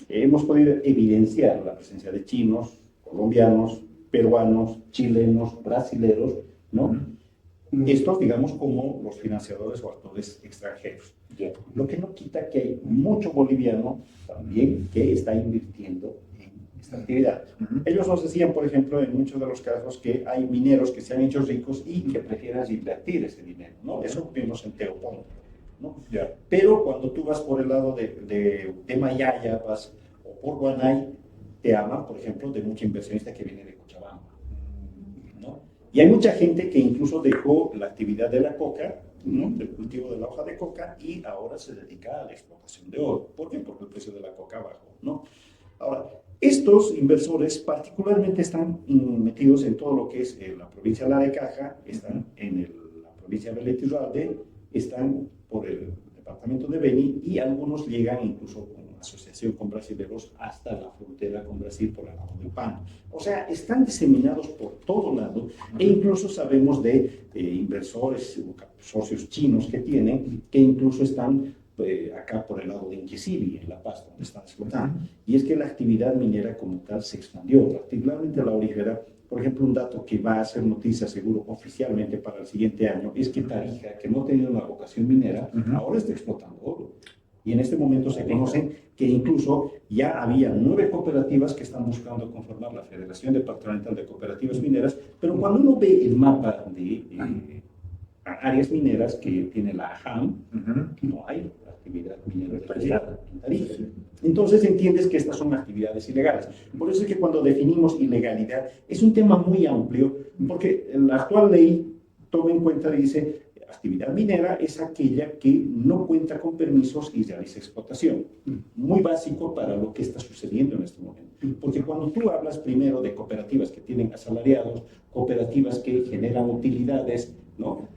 hemos podido evidenciar la presencia de chinos, colombianos, peruanos, chilenos, brasileros, ¿no? Estos, digamos, como los financiadores o actores extranjeros. Lo que no quita que hay mucho boliviano también que está invirtiendo en esta actividad. Ellos nos decían, por ejemplo, en muchos de los casos que hay mineros que se han hecho ricos y que prefieren invertir ese dinero, ¿no? Eso vimos en Teoponte, ¿no? Pero cuando tú vas por el lado de Mayaya, vas o por Guanay, te hablan, por ejemplo, de mucha inversionista que viene de Cochabamba, ¿no? Y hay mucha gente que incluso dejó la actividad de la coca, ¿no? Del cultivo de la hoja de coca, y ahora se dedica a la explotación de oro. ¿Por qué? Porque el precio de la coca bajó, ¿no? Ahora, estos inversores particularmente están metidos en todo lo que es la provincia de Larecaja, están en la provincia de Vélez-Urralde, están por el departamento de Beni, y algunos llegan incluso con asociación con brasileños hasta la frontera con Brasil por el lado del Pan. O sea, están diseminados por todo lado, e incluso sabemos de inversores, socios chinos que tienen, que incluso están acá por el lado de Inquisibi, en La Paz, donde están explotando. Y es que la actividad minera como tal se expandió, particularmente la aurífera. Por ejemplo, un dato que va a ser noticia seguro oficialmente para el siguiente año es que Tarija, que no tenía una vocación minera, ahora está explotando oro. Y en este momento se conocen que incluso ya había 9 cooperativas que están buscando conformar la Federación Departamental de Cooperativas Mineras, pero cuando uno ve el mapa de áreas mineras que tiene la AJAM, no hay actividad minera registrada en Tarija. Entonces entiendes que estas son actividades ilegales. Por eso es que cuando definimos ilegalidad es un tema muy amplio, porque la actual ley toma en cuenta y dice: actividad minera es aquella que no cuenta con permisos y realiza explotación. Muy básico para lo que está sucediendo en este momento. Porque cuando tú hablas primero de cooperativas que tienen asalariados, cooperativas que generan utilidades, ¿no?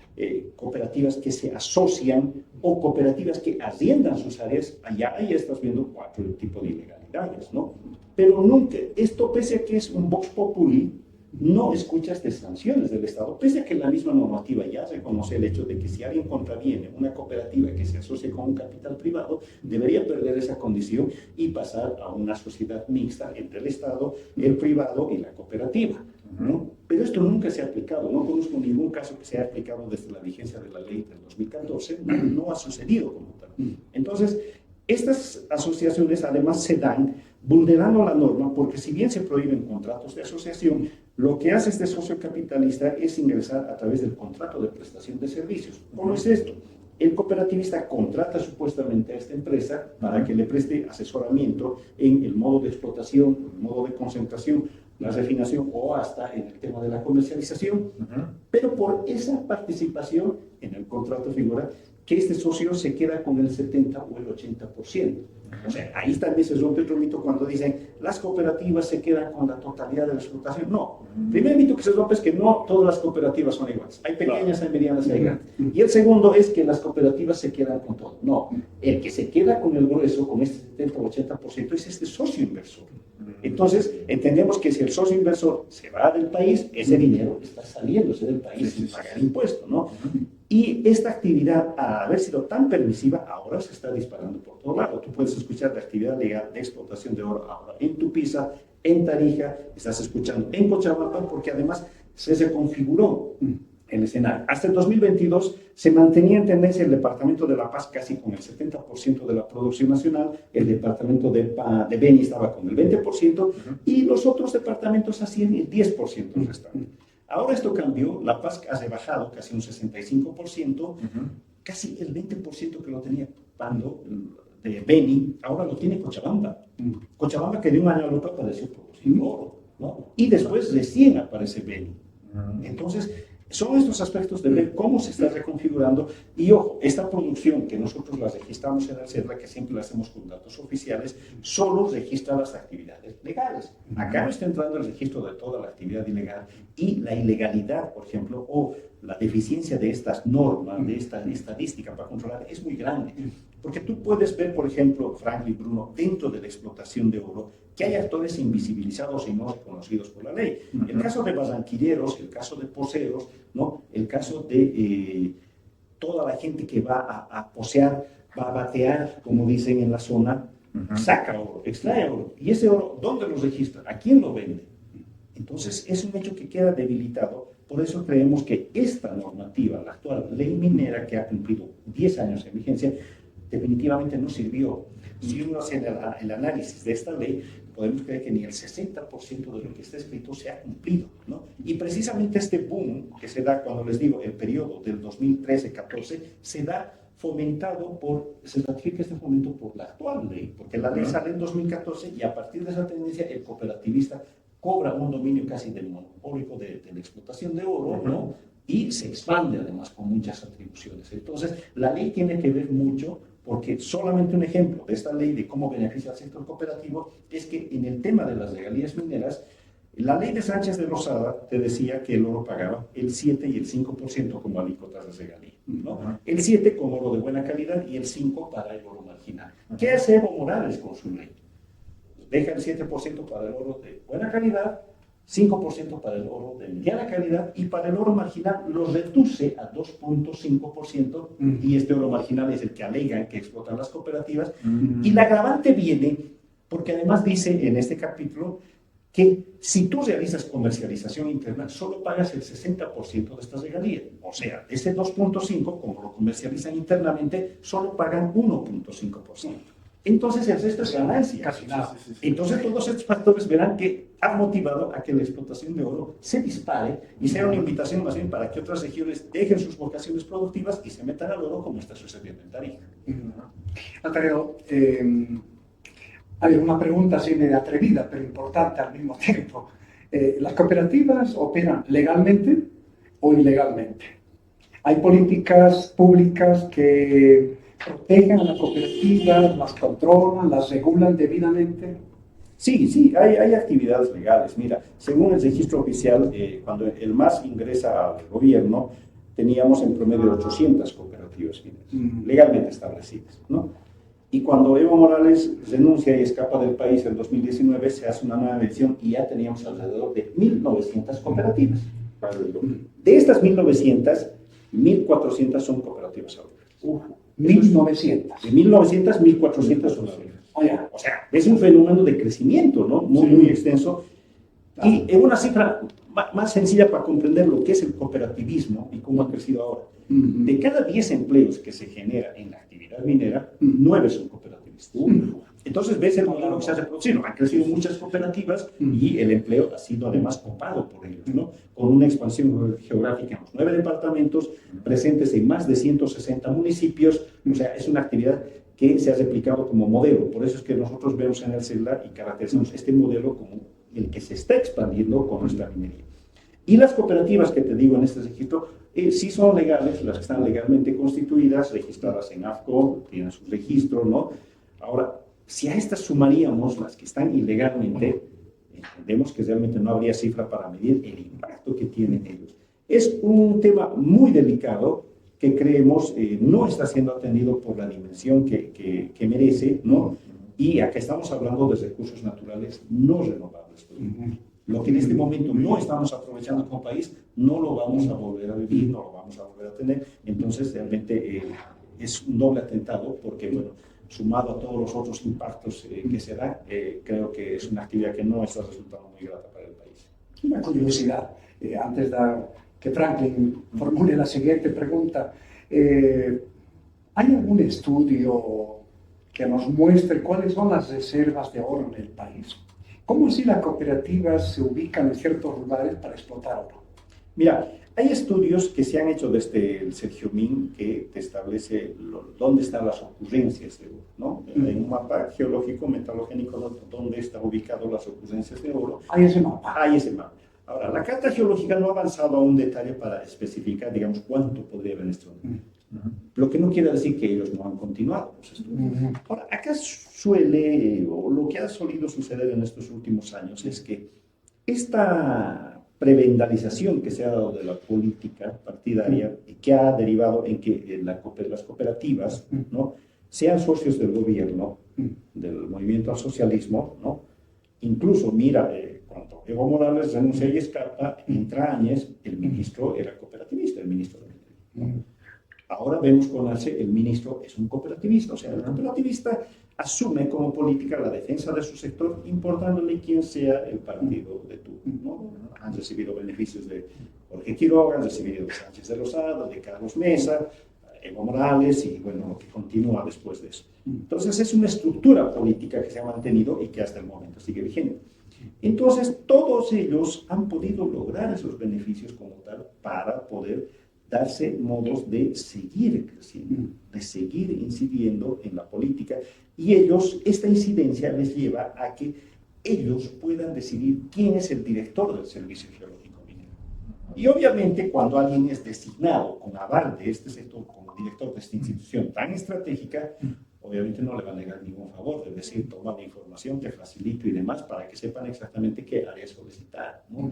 Cooperativas que se asocian o cooperativas que arriendan sus áreas, allá ahí estás viendo 4 tipos de ilegalidades, ¿no? Pero nunca, esto pese a que es un vox populi, no escuchas de sanciones del Estado, pese a que la misma normativa ya reconoce el hecho de que si alguien contraviene una cooperativa que se asocia con un capital privado, debería perder esa condición y pasar a una sociedad mixta entre el Estado, el privado y la cooperativa, ¿no? Pero esto nunca se ha aplicado, no conozco ningún caso que se haya aplicado desde la vigencia de la ley del 2014, no ha sucedido como tal. Entonces, estas asociaciones además se dan vulnerando la norma, porque si bien se prohíben contratos de asociación, lo que hace este socio capitalista es ingresar a través del contrato de prestación de servicios. ¿Cómo es esto? El cooperativista contrata supuestamente a esta empresa para que le preste asesoramiento en el modo de explotación, el modo de concentración, la refinación o hasta en el tema de la comercialización. Pero por esa participación en el contrato figura que este socio se queda con el 70 o el 80%. O sea, ahí también se rompe otro mito cuando dicen las cooperativas se quedan con la totalidad de la explotación. No. El primer mito que se rompe es que no todas las cooperativas son iguales. Hay pequeñas, hay medianas y hay grandes. Y el segundo es que las cooperativas se quedan con todo. No. El que se queda con el grueso, con este 70 o 80%, es este socio inversor. Entonces, entendemos que si el socio inversor se va del país, ese dinero está saliéndose del país sin pagar impuestos, ¿no? Y esta actividad, al haber sido tan permisiva, ahora se está disparando por todo lado. Tú puedes escuchar de actividad legal de explotación de oro ahora en Tupiza, en Tarija, estás escuchando en Cochabamba, porque además se reconfiguró el escenario. Hasta el 2022 se mantenía en tendencia el Departamento de La Paz casi con el 70% de la producción nacional, el Departamento de Beni estaba con el 20% y los otros departamentos hacían el 10% restante. Ahora esto cambió, La Paz ha rebajado casi un 65%, casi el 20% que lo tenía Pando de Beni, ahora lo tiene Cochabamba. Cochabamba que de un año al otro apareció produciendo oro, ¿no? Y después recién aparece Beni. Entonces, son estos aspectos de ver cómo se está reconfigurando y ojo, esta producción que nosotros la registramos en el CEDRA, que siempre la hacemos con datos oficiales, solo registra las actividades legales. Acá no está entrando el registro de toda la actividad ilegal y la ilegalidad, por ejemplo, o la deficiencia de estas normas, de esta estadística para controlar es muy grande. Porque tú puedes ver, por ejemplo, Franklin, Bruno, dentro de la explotación de oro, que hay actores invisibilizados y no reconocidos por la ley. El caso de barranquilleros, el caso de poseros, ¿no? El caso de toda la gente que va a posear, va a batear, como dicen en la zona, saca oro, extrae oro. ¿Y ese oro dónde lo registra? ¿A quién lo vende? Entonces, es un hecho que queda debilitado. Por eso creemos que esta normativa, la actual ley minera, que ha cumplido 10 años en vigencia, definitivamente no sirvió. Si uno hace el análisis de esta ley, podemos creer que ni el 60% de lo que está escrito se ha cumplido, ¿no? Y precisamente este boom que se da, cuando les digo, el periodo del 2013-14, se da fomentado se ratifica este fomento por la actual ley, porque la ley sale en 2014 y a partir de esa tendencia el cooperativista cobra un dominio casi del monopólico de la explotación de oro, ¿no? Y se expande además con muchas atribuciones. Entonces, la ley tiene que ver mucho, porque solamente un ejemplo de esta ley de cómo beneficia al sector cooperativo es que en el tema de las regalías mineras, la ley de Sánchez de Lozada te decía que el oro pagaba el 7 y el 5% como alícuotas de regalía, ¿no? El 7 con oro de buena calidad y el 5 para el oro marginal. ¿Qué hace Evo Morales con su ley? Deja el 7% para el oro de buena calidad, 5% para el oro de mediana calidad y para el oro marginal lo reduce a 2.5% y este oro marginal es el que alegan que explotan las cooperativas y la agravante viene porque además dice en este capítulo que si tú realizas comercialización interna solo pagas el 60% de estas regalías, o sea, de ese 2.5 como lo comercializan internamente solo pagan 1.5%. Entonces el resto es ganancia. Casi nada. Entonces todos estos factores verán que han motivado a que la explotación de oro se dispare y sea una invitación más bien para que otras regiones dejen sus vocaciones productivas y se metan al oro como está sucediendo en Tarija. Alfredo, hay una pregunta así medio atrevida, pero importante al mismo tiempo. ¿Las cooperativas operan legalmente o ilegalmente? ¿Hay políticas públicas que protegen a las cooperativas, las controlan, las regulan debidamente? Sí, hay actividades legales. Mira, según el registro oficial, cuando el MAS ingresa al gobierno, teníamos en promedio 800 cooperativas mineras, legalmente establecidas, ¿no? Y cuando Evo Morales renuncia y escapa del país en 2019, se hace una nueva medición y ya teníamos alrededor de 1.900 cooperativas. De estas 1.900, 1.400 son cooperativas agrícolas. 1.900. De 1.900, 1.400 son agrícolas. O sea, es un fenómeno de crecimiento, ¿no? Muy extenso. Y en una cifra más sencilla para comprender lo que es el cooperativismo y cómo ha crecido ahora. De cada 10 empleos que se genera en la actividad minera, 9 son cooperativistas. Entonces ves el modelo que se ha reproducido. Han crecido muchas cooperativas y el empleo ha sido además copado por ellos, ¿no? Con una expansión geográfica en los 9 departamentos, presentes en más de 160 municipios. O sea, es una actividad que se ha replicado como modelo. Por eso es que nosotros vemos en el CELA y caracterizamos este modelo como el que se está expandiendo con nuestra minería. Y las cooperativas que te digo en este registro, sí son legales, las que están legalmente constituidas, registradas en AFCO, tienen su registro, ¿no? Ahora, si a estas sumaríamos las que están ilegalmente, entendemos que realmente no habría cifra para medir el impacto que tienen ellos. Es un tema muy delicado que creemos no está siendo atendido por la dimensión que merece, ¿no? Y acá estamos hablando de recursos naturales no renovables. Lo que en este momento no estamos aprovechando como país, no lo vamos a volver a vivir, no lo vamos a volver a tener. Entonces, realmente es un doble atentado porque, bueno, sumado a todos los otros impactos que se dan, creo que es una actividad que no está resultando muy grata para el país. Una curiosidad, antes de que Franklin formule la siguiente pregunta. ¿Hay algún estudio que nos muestre cuáles son las reservas de oro en el país? ¿Cómo si las cooperativas se ubican en ciertos lugares para explotar oro? Mira, hay estudios que se han hecho desde el Sergiomín que te establece dónde están las ocurrencias de oro, ¿no? Hay un mapa geológico, metalogénico, donde están ubicadas las ocurrencias de oro. Hay ese mapa. Hay ese mapa. Ahora, la carta geológica no ha avanzado a un detalle para especificar, digamos, cuánto podría haber en este momento. Lo que no quiere decir que ellos no han continuado los estudios. Ahora, acá suele, o lo que ha solido suceder en estos últimos años es que esta prebendalización que se ha dado de la política partidaria y que ha derivado en que las cooperativas, ¿no?, sean socios del gobierno, del movimiento al socialismo, ¿no? Incluso, mira, cuando Evo Morales renuncia y escapa, entra Áñez, el ministro era cooperativista, el ministro de Minería. Ahora vemos con Arce, el ministro es un cooperativista, o sea, el cooperativista asume como política la defensa de su sector, importándole quién sea el partido de turno, ¿no? Han recibido beneficios de Jorge Quiroga, han recibido de Sánchez de Lozada, de Carlos Mesa, Evo Morales y, bueno, lo que continúa después de eso. Entonces, es una estructura política que se ha mantenido y que hasta el momento sigue vigente. Entonces, todos ellos han podido lograr esos beneficios como tal para poder darse modos de seguir creciendo, de seguir incidiendo en la política, y ellos, esta incidencia les lleva a que ellos puedan decidir quién es el director del Servicio Geológico Minero. Y obviamente cuando alguien es designado con aval de este sector como director de esta institución tan estratégica, obviamente no le va a negar ningún favor, es decir, toma la información, te facilito y demás para que sepan exactamente qué área solicitar, ¿no?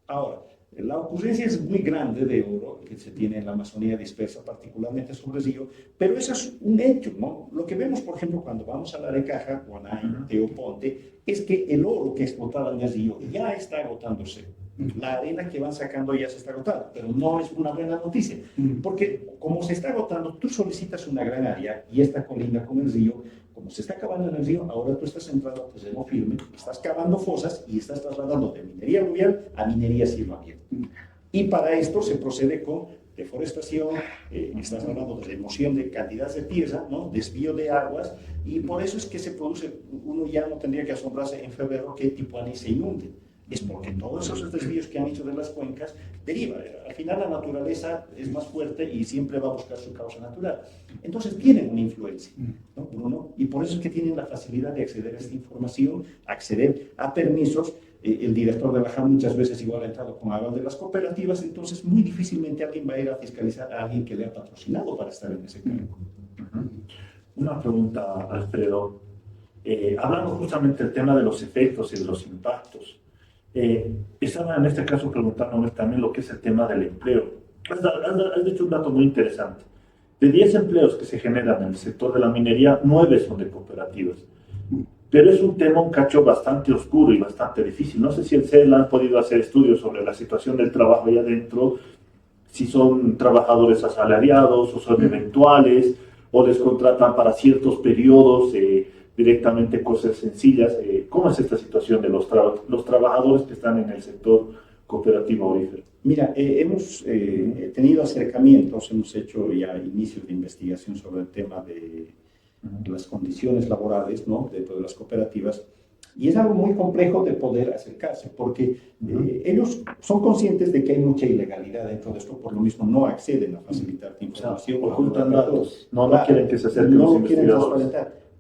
Ahora, la ocurrencia es muy grande de oro que se tiene en la Amazonía dispersa, particularmente sobre el río, pero eso es un hecho, ¿no? Lo que vemos, por ejemplo, cuando vamos a la Arecaja, Guanay, Teoponte, es que el oro que explotaba en el río ya está agotándose. La arena que van sacando ya se está agotando, pero no es una buena noticia, porque como se está agotando, tú solicitas una gran área y esta colinda con el río, como se está acabando en el río, ahora tú estás entrando a terreno firme, estás cavando fosas y estás trasladando de minería aluvial a minería a cielo abierto. Y para esto se procede con deforestación, estás hablando de remoción de cantidades de tierra, ¿no?, desvío de aguas, y por eso es que se produce, uno ya no tendría que asombrarse en febrero que Tipuani se inunde. Es porque todos esos desvíos que han hecho de las cuencas derivan. Al final la naturaleza es más fuerte y siempre va a buscar su causa natural. Entonces tienen una influencia, ¿no, Bruno? Y por eso es que tienen la facilidad de acceder a esta información, acceder a permisos. El director de la JAM muchas veces igual ha entrado con aval de las cooperativas, entonces muy difícilmente alguien va a ir a fiscalizar a alguien que le ha patrocinado para estar en ese cargo. Una pregunta, Alfredo. Hablando justamente del tema de los efectos y de los impactos, estaba en este caso preguntándome también lo que es el tema del empleo. Has dicho un dato muy interesante. De 10 empleos que se generan en el sector de la minería, 9 son de cooperativas. Pero es un tema, un cacho bastante oscuro y bastante difícil. No sé si el CEL han podido hacer estudios sobre la situación del trabajo allá adentro, si son trabajadores asalariados o son eventuales, o les contratan para ciertos periodos, directamente cosas sencillas. ¿Cómo es esta situación de los trabajadores que están en el sector cooperativo aurífero? Mira, hemos tenido acercamientos, hemos hecho ya inicios de investigación sobre el tema de las condiciones laborales, ¿no?, dentro de las cooperativas, y es algo muy complejo de poder acercarse, porque ellos son conscientes de que hay mucha ilegalidad dentro de esto, por lo mismo no acceden a facilitarte información. O sea, ocultan datos, no quieren que se acerquen no los investigadores.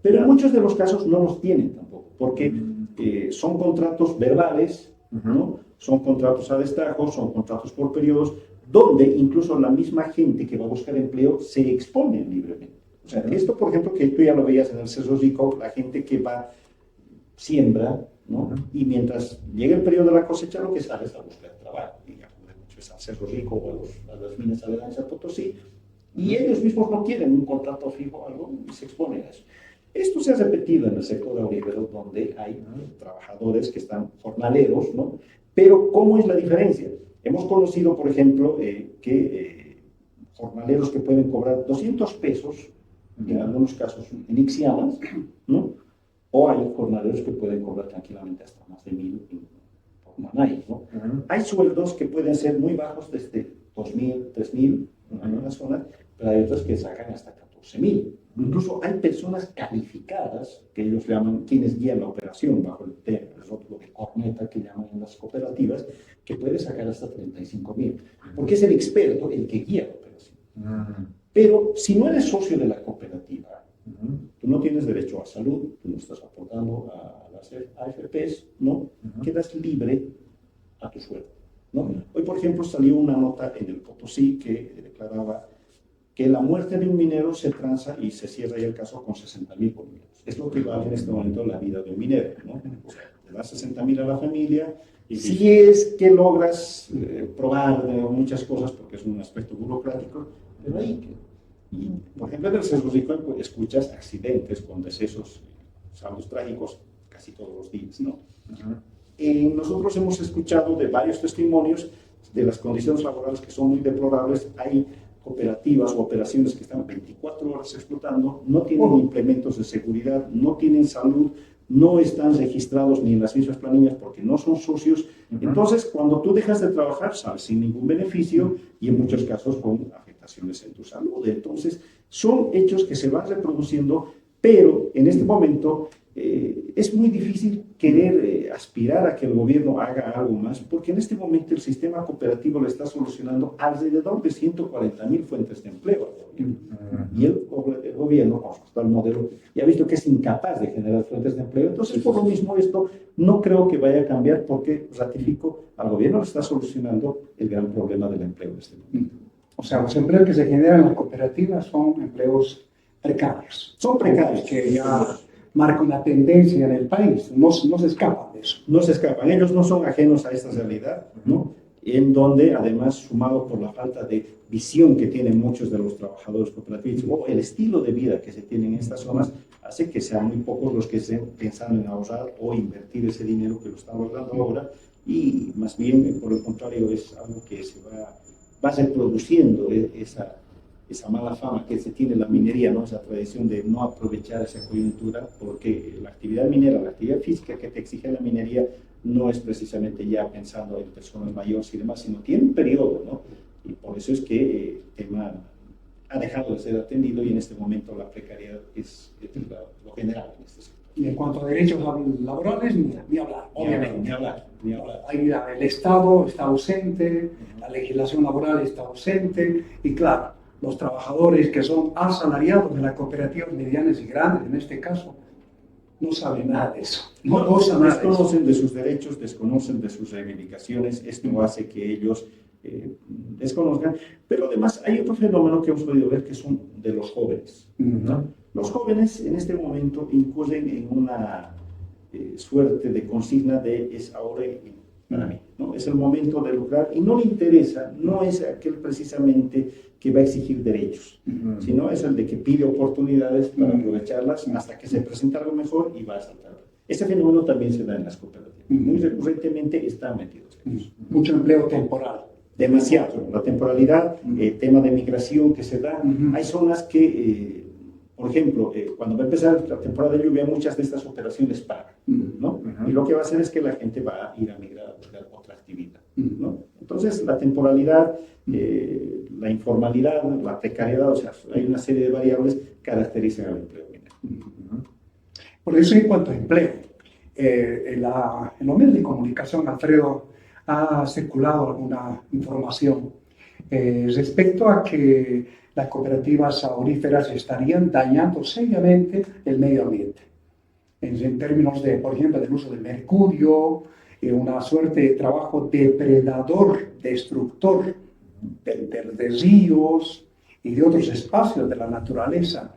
Pero en muchos de los casos no los tienen tampoco, porque son contratos verbales, ¿no?, son contratos a destajo, son contratos por periodos, donde incluso la misma gente que va a buscar empleo se expone libremente. O sea, esto, por ejemplo, que tú ya lo veías en el Cerro Rico, la gente que va, siembra, ¿no?, y mientras llega el periodo de la cosecha, lo que sale es a buscar trabajo. Y acude mucho es al Cerro Rico o a las minas aledañas a Potosí, y ellos mismos no quieren un contrato fijo o algo y se exponen a eso. Esto se ha repetido en el sector aurífero, donde hay trabajadores que están jornaleros, ¿no? Pero ¿cómo es la diferencia? Hemos conocido, por ejemplo, que jornaleros que pueden cobrar 200 pesos, en algunos casos en Ixiamas, ¿no? O hay jornaleros que pueden cobrar tranquilamente hasta más de 1.000 por Manay, ¿no? Hay sueldos que pueden ser muy bajos, desde 2.000, 3.000 en algunas zonas, pero hay otros que sacan hasta 14.000. Incluso hay personas calificadas, que ellos llaman quienes guían la operación bajo el rótulo de corneta que llaman en las cooperativas, que puede sacar hasta 35.000, porque es el experto el que guía la operación. Pero si no eres socio de la cooperativa, tú no tienes derecho a salud, tú no estás aportando a las AFPs, ¿no? Quedas libre a tu sueldo, ¿no? Hoy, por ejemplo, salió una nota en el Potosí que declaraba que la muerte de un minero se transa y se cierra ya el caso con 60.000 bolivianos. Es lo que vale en este momento la vida de un minero, ¿no? O sea, te das 60.000 a la familia y si es que logras probar muchas cosas, porque es un aspecto burocrático, pero ahí, y, por ejemplo, en el Cerro Rico escuchas accidentes con decesos, saldos trágicos casi todos los días, ¿no? Nosotros hemos escuchado de varios testimonios de las condiciones laborales que son muy deplorables. Hay cooperativas o operaciones que están 24 horas explotando, no tienen implementos de seguridad, no tienen salud, no están registrados ni en las mismas planillas porque no son socios. Entonces, cuando tú dejas de trabajar, sales sin ningún beneficio y en muchos casos con afectaciones en tu salud. Entonces, son hechos que se van reproduciendo, pero en este momento es muy difícil querer aspirar a que el gobierno haga algo más, porque en este momento el sistema cooperativo le está solucionando alrededor de 140.000 fuentes de empleo. Y el gobierno, con su actual modelo, ya ha visto que es incapaz de generar fuentes de empleo. Entonces, por lo mismo, esto no creo que vaya a cambiar, porque, ratifico, al gobierno le está solucionando el gran problema del empleo en este momento. O sea, los empleos que se generan en las cooperativas son empleos precarios. Son precarios. Que ya marca una tendencia en el país, no se escapan de eso. No se escapan, ellos no son ajenos a esta realidad, ¿no? En donde, además, sumado por la falta de visión que tienen muchos de los trabajadores cooperativos o el estilo de vida que se tiene en estas zonas, hace que sean muy pocos los que estén pensando en ahorrar o invertir ese dinero que lo están guardando ahora, y más bien, por el contrario, es algo que se va reproduciendo esa mala fama que se tiene la minería, ¿no? Esa tradición de no aprovechar esa coyuntura, porque la actividad minera, la actividad física que te exige la minería, no es precisamente ya pensando en personas mayores y demás, sino tiene un periodo, ¿no? Y por eso es que el tema ha dejado de ser atendido, y en este momento la precariedad es lo general en este sector. Y en cuanto a derechos laborales, ni hablar, obviamente. Ni hablar. Ahí el Estado está ausente, la legislación laboral está ausente, y claro, los trabajadores que son asalariados de las cooperativas medianas y grandes, en este caso, no saben nada de eso. Desconocen de sus derechos, desconocen de sus reivindicaciones. Esto hace que ellos desconozcan. Pero además hay otro fenómeno que hemos podido ver, que son de los jóvenes, ¿no? Los jóvenes en este momento incurren en una suerte de consigna de es ahora para mí, ¿no? Es el momento de lucrar, y no le interesa, no es aquel precisamente que va a exigir derechos, sino es el de que pide oportunidades para aprovecharlas hasta que se presenta algo mejor y va a saltar. Ese fenómeno también se da en las cooperativas. Muy recurrentemente están metidos en eso. Mucho empleo temporal. Demasiado. La temporalidad, tema de migración que se da. Hay zonas que, por ejemplo, cuando va a empezar la temporada de lluvia, muchas de estas operaciones paran, ¿no? Y lo que va a hacer es que la gente va a ir a migrar a buscar otra actividad, ¿no? Entonces, la temporalidad, la informalidad, la precariedad, o sea, hay una serie de variables que caracterizan al empleo minero. Por eso, en cuanto a empleo, en los medios de comunicación, Alfredo, ha circulado alguna información respecto a que las cooperativas auríferas estarían dañando seriamente el medio ambiente, en términos de, por ejemplo, del uso del mercurio, una suerte de trabajo depredador, destructor de ríos y de otros espacios de la naturaleza.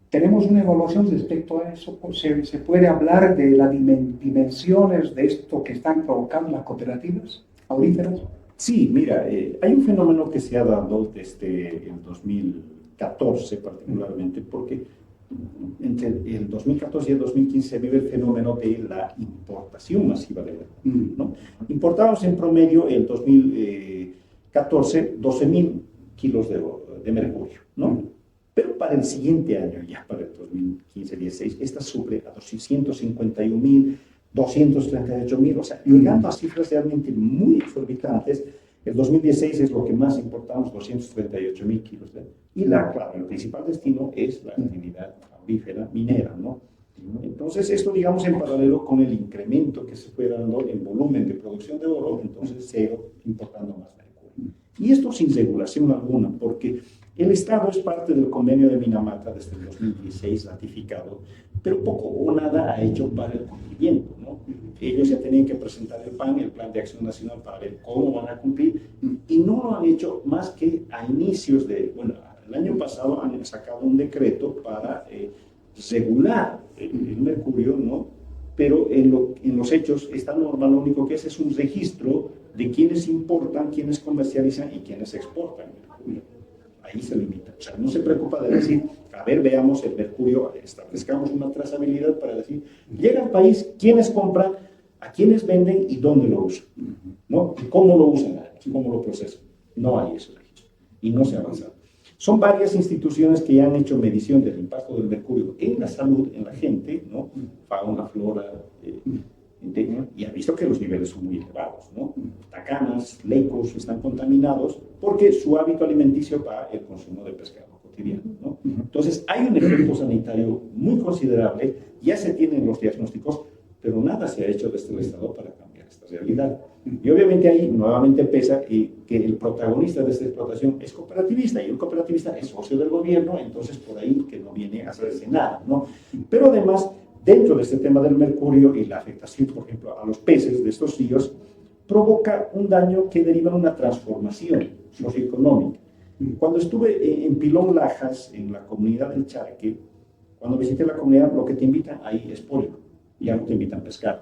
¿Tenemos una evaluación respecto a eso? ¿Se puede hablar de las dimensiones de esto que están provocando las cooperativas auríferas? Sí, mira, hay un fenómeno que se ha dado desde el 2014 particularmente, porque entre el 2014 y el 2015 se vive el fenómeno de la importación masiva de mercurio, ¿no? Importábamos en promedio el 2014 12.000 kilos de mercurio, ¿no? Pero para el siguiente año, ya para el 2015-16, esta sube a 251.000, 238.000, o sea, llegando a cifras realmente muy exorbitantes. El 2016 es lo que más importamos, 238.000 kilos. Y claro, el principal destino es la actividad aurífera minera, ¿no? Entonces, esto, digamos, en paralelo con el incremento que se fue dando en volumen de producción de oro, entonces se ha ido importando más mercurio. Y esto sin regulación alguna, porque el Estado es parte del convenio de Minamata desde el 2016 ratificado, pero poco o nada ha hecho para el cumplimiento, ¿no? Ellos ya tenían que presentar el PAN, el Plan de Acción Nacional, para ver cómo van a cumplir, y no lo han hecho más que a inicios de, bueno, el año pasado han sacado un decreto para regular el mercurio, ¿no? Pero en los hechos, esta norma lo único que es un registro de quienes importan, quienes comercializan y quienes exportan mercurio. Ahí se limita. O sea, no se preocupa de decir, a ver, veamos el mercurio, establezcamos una trazabilidad para decir, llega al país, quiénes compran, a quiénes venden y dónde lo usan, ¿no? Y cómo lo usan, cómo lo procesan. No hay ese registro y no se ha avanzado. Son varias instituciones que ya han hecho medición del impacto del mercurio en la salud, en la gente, ¿no? Fauna, flora, y ha visto que los niveles son muy elevados, ¿no? Tacanas, lecos están contaminados porque su hábito alimenticio va el consumo de pescado cotidiano, ¿no? Entonces, hay un efecto sanitario muy considerable, ya se tienen los diagnósticos, pero nada se ha hecho desde el Estado para cambiar esta realidad. Y obviamente ahí nuevamente pesa que el protagonista de esta explotación es cooperativista, y el cooperativista es socio del gobierno, entonces por ahí que no viene a hacerse nada, ¿no? Pero además, dentro de este tema del mercurio y la afectación, por ejemplo, a los peces de estos ríos, provoca un daño que deriva de una transformación socioeconómica. Cuando estuve en Pilón Lajas, en la comunidad del Charque, cuando visité la comunidad, lo que te invitan ahí es pollo, ya no te invitan a pescar.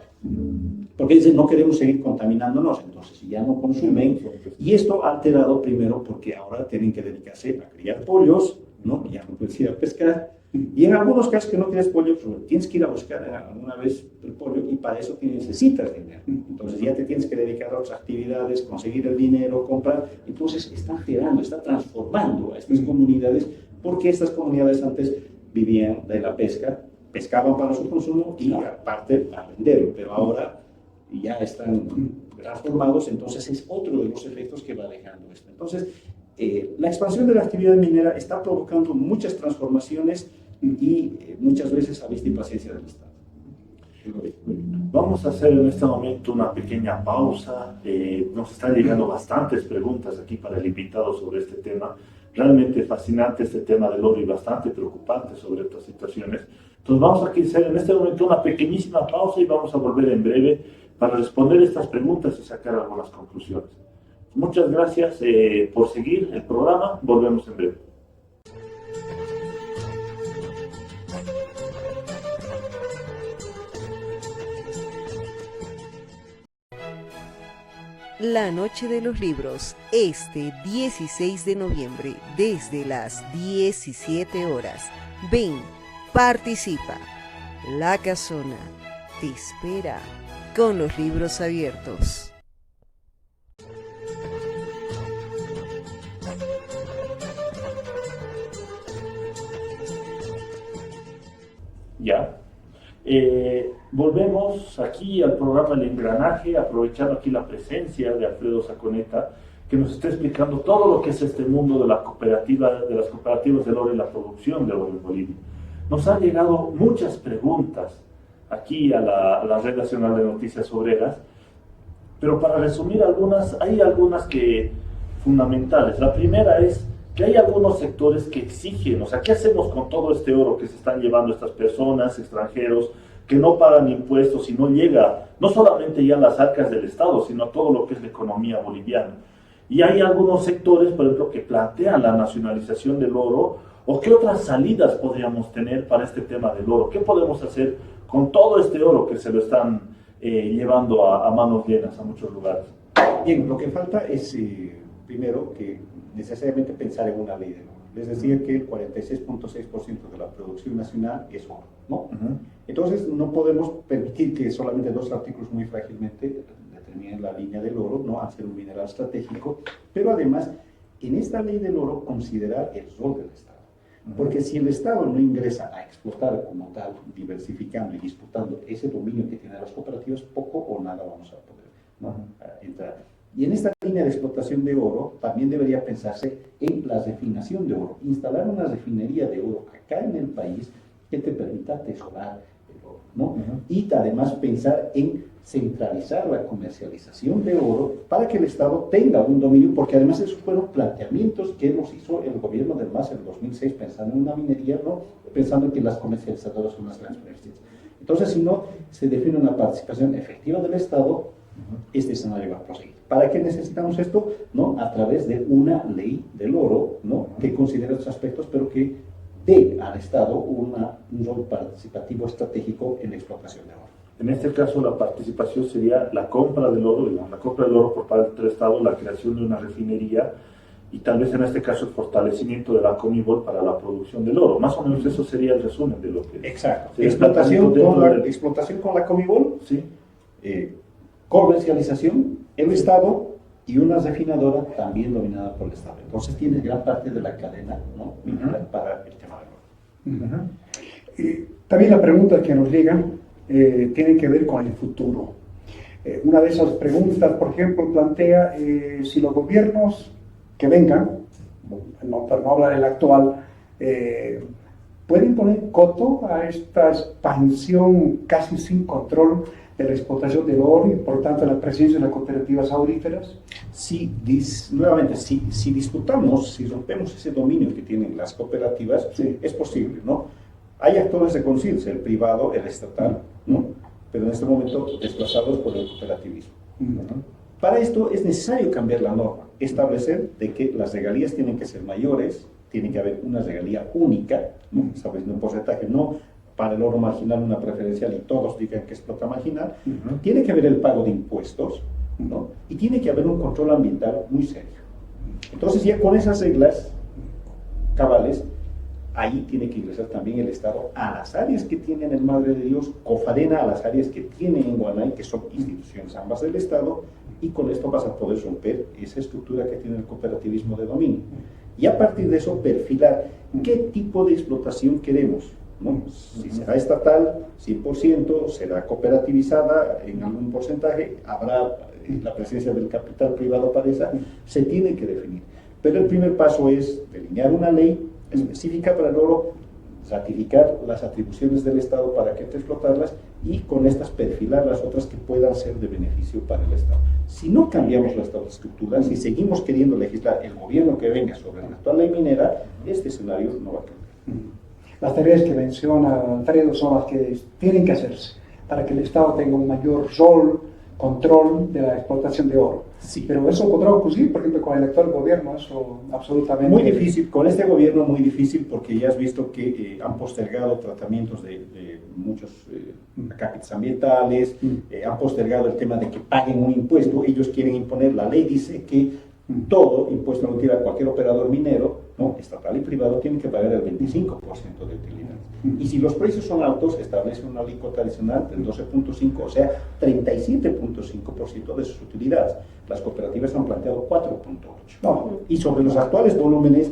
Porque dicen, no queremos seguir contaminándonos, entonces ya no consumen. Y esto ha alterado primero porque ahora tienen que dedicarse a criar pollos, ¿no? Ya no puedes ir a pescar. Y en algunos casos que no tienes pollo, pues, tienes que ir a buscar alguna vez el pollo y para eso necesitas dinero. Entonces ya te tienes que dedicar a otras actividades, conseguir el dinero, comprar. Entonces está generando, está transformando a estas comunidades, porque estas comunidades antes vivían de la pesca, pescaban para su consumo y aparte para venderlo, pero ahora ya están transformados, entonces es otro de los efectos que va dejando esto. Entonces, la expansión de la actividad minera está provocando muchas transformaciones y muchas veces a vista y paciencia del Estado. Vamos a hacer en este momento una pequeña pausa. Nos están llegando bastantes preguntas aquí para el invitado sobre este tema. Realmente fascinante este tema del oro y bastante preocupante sobre estas situaciones. Entonces vamos a hacer en este momento una pequeñísima pausa y vamos a volver en breve para responder estas preguntas y sacar algunas conclusiones. Muchas gracias por seguir el programa. Volvemos en breve. La Noche de los Libros, este 16 de noviembre, desde las 17 horas. Ven, participa. La Casona te espera con los libros abiertos. Ya. Volvemos aquí al programa El Engranaje, aprovechando aquí la presencia de Alfredo Saconeta, que nos está explicando todo lo que es este mundo de la cooperativa, de las cooperativas del oro y la producción de oro en Bolivia. Nos han llegado muchas preguntas aquí a la Red Nacional de Noticias Obreras, pero para resumir algunas, hay algunas que fundamentales. La primera es que hay algunos sectores que exigen, o sea, ¿qué hacemos con todo este oro que se están llevando estas personas, extranjeros, que no pagan impuestos y no llega, no solamente ya a las arcas del Estado, sino a todo lo que es la economía boliviana? Y hay algunos sectores, por ejemplo, que plantean la nacionalización del oro, o qué otras salidas podríamos tener para este tema del oro. ¿Qué podemos hacer con todo este oro que se lo están llevando a manos llenas a muchos lugares? Bien, lo que falta es, primero, que necesariamente pensar en una ley del oro. Les decía que el 46.6% de la producción nacional es oro, ¿no? Entonces, no podemos permitir que solamente dos artículos muy frágilmente determinen la línea del oro, ¿no? Al ser un mineral estratégico, pero además, en esta ley del oro, considerar el rol del Estado. Porque si el Estado no ingresa a explotar como tal, diversificando y disputando ese dominio que tienen las cooperativas, poco o nada vamos a poder, ¿no?, entrar. Y en esta línea de explotación de oro también debería pensarse en la refinación de oro. Instalar una refinería de oro acá en el país que te permita atesorar el oro, ¿no? Y además pensar en centralizar la comercialización de oro para que el Estado tenga un dominio, porque además esos fueron planteamientos que nos hizo el gobierno del MAS en 2006, pensando en una minería, ¿no?, pensando en que las comercializadoras son las grandes beneficiarias. Entonces, si no se define una participación efectiva del Estado, este escenario va a proseguir. ¿Para qué necesitamos esto? ¿No? A través de una ley del oro, ¿no?, que considere estos aspectos, pero que dé al Estado un rol participativo estratégico en la explotación de oro. En este caso, la participación sería la compra del oro, digamos, la compra del oro por parte del Estado, la creación de una refinería y tal vez en este caso el fortalecimiento de la Comibol para la producción del oro. Más o menos eso sería el resumen de lo que... Exacto. Explotación Con la Comibol, sí. Comercialización, el Estado y una refinadora también dominada por el Estado. Entonces tiene gran parte de la cadena, ¿no?, para el tema del oro. También la pregunta que nos llega tiene que ver con el futuro. Una de esas preguntas, por ejemplo, plantea si los gobiernos que vengan, para no hablar del actual, pueden poner coto a esta expansión casi sin control de la explotación del oro y por tanto la presencia de las cooperativas auríferas. Nuevamente, si disputamos, si rompemos ese dominio que tienen las cooperativas, sí, es posible, ¿no? Hay actores de conciencia, el privado, el estatal, ¿no?, pero en este momento desplazados por el cooperativismo. Para esto es necesario cambiar la norma, establecer de que las regalías tienen que ser mayores, tiene que haber una regalía única, ¿no?, estableciendo un porcentaje, no para el oro marginal una preferencial y todos digan que es explota marginal. Tiene que haber el pago de impuestos, ¿no?, y tiene que haber un control ambiental muy serio. Entonces ya con esas reglas cabales, ahí tiene que ingresar también el Estado a las áreas que tienen en Madre de Dios, Cofarena a las áreas que tiene en Guanay, que son instituciones ambas del Estado, y con esto vas a poder romper esa estructura que tiene el cooperativismo de dominio. Y a partir de eso perfilar qué tipo de explotación queremos, ¿no? Si será estatal, 100%, será cooperativizada en algún porcentaje, habrá la presencia del capital privado para esa, se tiene que definir. Pero el primer paso es delinear una ley específica para el oro, ratificar las atribuciones del Estado para que explotarlas y con estas perfilar las otras que puedan ser de beneficio para el Estado. Si no cambiamos las estructuras, si seguimos queriendo legislar el gobierno que venga sobre la actual ley minera, este escenario no va a cambiar. Las tareas que menciona Alfredo son las que tienen que hacerse para que el Estado tenga un mayor rol, control de la explotación de oro. Sí. Pero eso podrá ocurrir, por ejemplo, con el actual gobierno, eso absolutamente... Muy difícil, con este gobierno muy difícil, porque ya has visto que han postergado tratamientos de muchos acápites ambientales, han postergado el tema de que paguen un impuesto, ellos quieren imponer, la ley dice que todo impuesto no tira cualquier operador minero, ¿no?, estatal y privado, tiene que pagar el 25% de utilidades. Y si los precios son altos, establece una alícuota adicional del 12.5%, o sea, 37.5% de sus utilidades. Las cooperativas han planteado 4.8%. Y sobre los actuales volúmenes,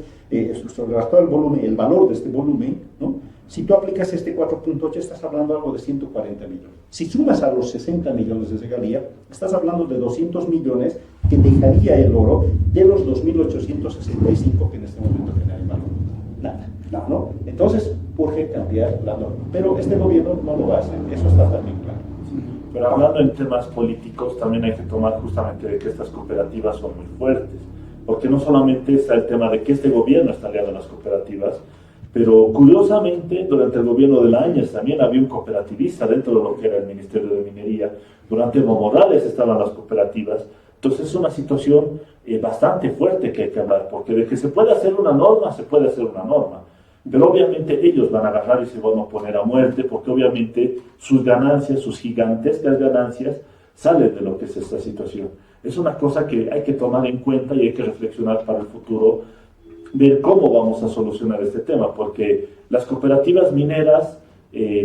sobre el actual volumen, el valor de este volumen, ¿no?, si tú aplicas este 4.8, estás hablando algo de 140 millones. Si sumas a los 60 millones de regalía, estás hablando de 200 millones que dejaría el oro de los 2.865 que en este momento genera el valor. Nada, ¿no? Entonces, urge cambiar la norma. Pero este gobierno no lo hace, eso está también claro. Pero hablando en temas políticos, también hay que tomar justamente de que estas cooperativas son muy fuertes. Porque no solamente está el tema de que este gobierno está aliado a las cooperativas, pero curiosamente, durante el gobierno de Áñez también había un cooperativista dentro de lo que era el Ministerio de Minería. Durante Evo Morales estaban las cooperativas. Entonces es una situación bastante fuerte que hay que hablar, porque de que se puede hacer una norma, se puede hacer una norma. Pero obviamente ellos van a agarrar y se van a oponer a muerte, porque obviamente sus ganancias, sus gigantescas ganancias, salen de lo que es esta situación. Es una cosa que hay que tomar en cuenta y hay que reflexionar para el futuro, ver cómo vamos a solucionar este tema, porque las cooperativas mineras,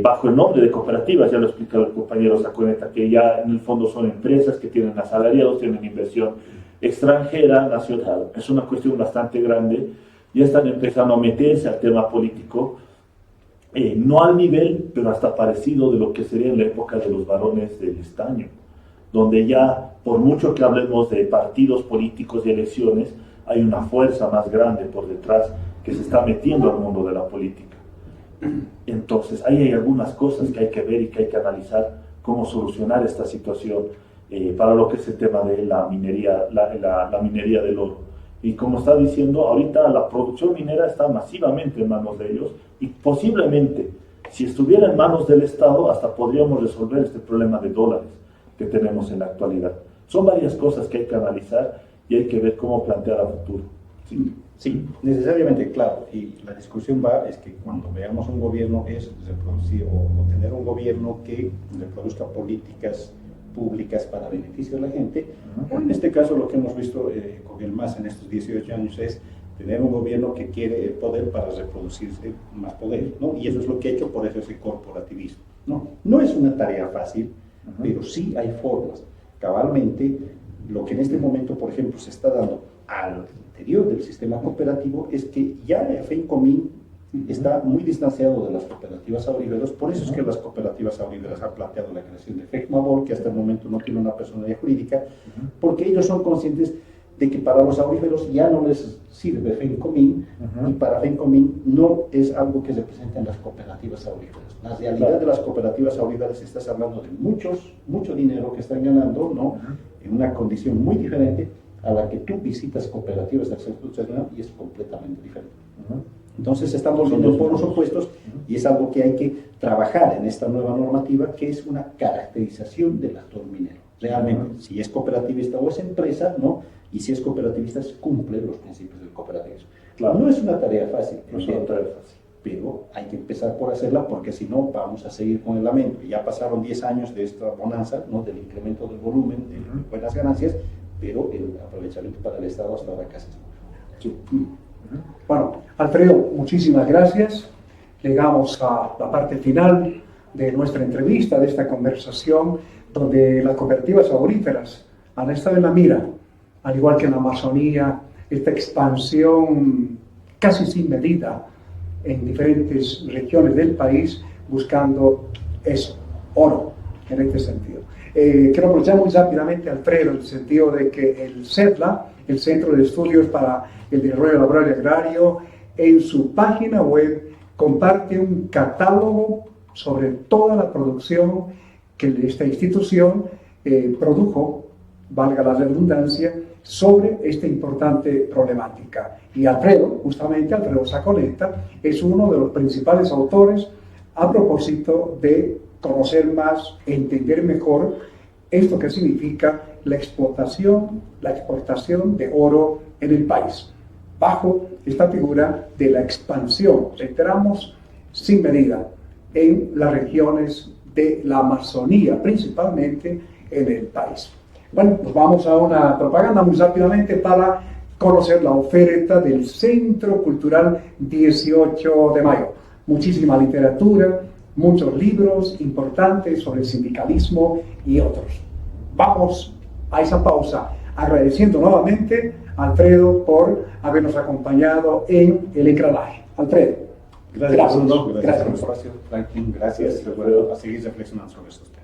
bajo el nombre de cooperativas, ya lo explicaba el compañero Saconeta, que ya en el fondo son empresas que tienen asalariados, tienen inversión extranjera, nacional, es una cuestión bastante grande. ya están empezando a meterse al tema político, no al nivel, pero hasta parecido de lo que sería en la época de los varones del estaño, donde ya, por mucho que hablemos de partidos políticos y elecciones, hay una fuerza más grande por detrás que se está metiendo al mundo de la política. Entonces, ahí hay algunas cosas que hay que ver y que hay que analizar cómo solucionar esta situación para lo que es el tema de la minería, la minería del oro. Y como está diciendo, ahorita la producción minera está masivamente en manos de ellos y posiblemente, si estuviera en manos del Estado, hasta podríamos resolver este problema de dólares que tenemos en la actualidad. Son varias cosas que hay que analizar y hay que ver cómo plantear a futuro. Sí, sí, necesariamente, claro. Y la discusión va, es que cuando veamos un gobierno es reproducir o tener un gobierno que reproduzca políticas públicas para beneficio de la gente. En este caso, lo que hemos visto con el MAS en estos 18 años es tener un gobierno que quiere el poder para reproducirse más poder, ¿no? Y eso es lo que ha hecho, por eso ese corporativismo, ¿no? No es una tarea fácil, pero sí hay formas. Cabalmente, lo que en este momento, por ejemplo, se está dando al interior del sistema cooperativo es que ya el FENCOMIN está muy distanciado de las cooperativas auríferas. Por eso es que las cooperativas auríferas han planteado la creación de FECMABOL, que hasta el momento no tiene una personalidad jurídica, porque ellos son conscientes de que para los auríferos ya no les sirve FENCOMIN, y para FENCOMIN no es algo que representen las cooperativas auríferas. La realidad de las cooperativas auríferas, estás hablando de mucho dinero que están ganando, ¿no? En una condición muy diferente a la que tú visitas cooperativas del sector nacional y es completamente diferente. Entonces estamos viendo por los opuestos y es algo que hay que trabajar en esta nueva normativa, que es una caracterización del actor minero. Realmente, si es cooperativista o es empresa, ¿no? Y si es cooperativista, cumple los principios del cooperativismo. Claro. No es una tarea fácil, pero hay que empezar por hacerla, porque si no vamos a seguir con el lamento. Ya pasaron 10 años de esta bonanza, ¿no? Del incremento del volumen, de buenas ganancias, pero el aprovechamiento para el Estado hasta ahora casi es muy bajo. Bueno, Alfredo, muchísimas gracias. Llegamos a la parte final de nuestra entrevista, de esta conversación, donde las cooperativas auríferas han estado en la mira, al igual que en la Amazonía, esta expansión casi sin medida en diferentes regiones del país, buscando eso, oro, en este sentido. Quiero aprovechar muy rápidamente, Alfredo, en el sentido de que el CEDLA, el Centro de Estudios para el Desarrollo Laboral y Agrario, en su página web comparte un catálogo sobre toda la producción que esta institución produjo, valga la redundancia, sobre esta importante problemática. Y Alfredo, justamente Alfredo Zaconeta, es uno de los principales autores a propósito de conocer más, entender mejor esto que significa la exportación de oro en el país, bajo esta figura de la expansión, reiteramos, sin medida, en las regiones de la Amazonía, principalmente en el país. Bueno, pues vamos a una propaganda muy rápidamente para conocer la oferta del Centro Cultural 18 de Mayo. Muchísima literatura, muchos libros importantes sobre el sindicalismo y otros. Vamos a esa pausa, agradeciendo nuevamente a Alfredo por habernos acompañado en el engranaje. Alfredo. Gracias por el espacio, Franklin. Gracias. Recuerdo a seguir reflexionando sobre estos temas.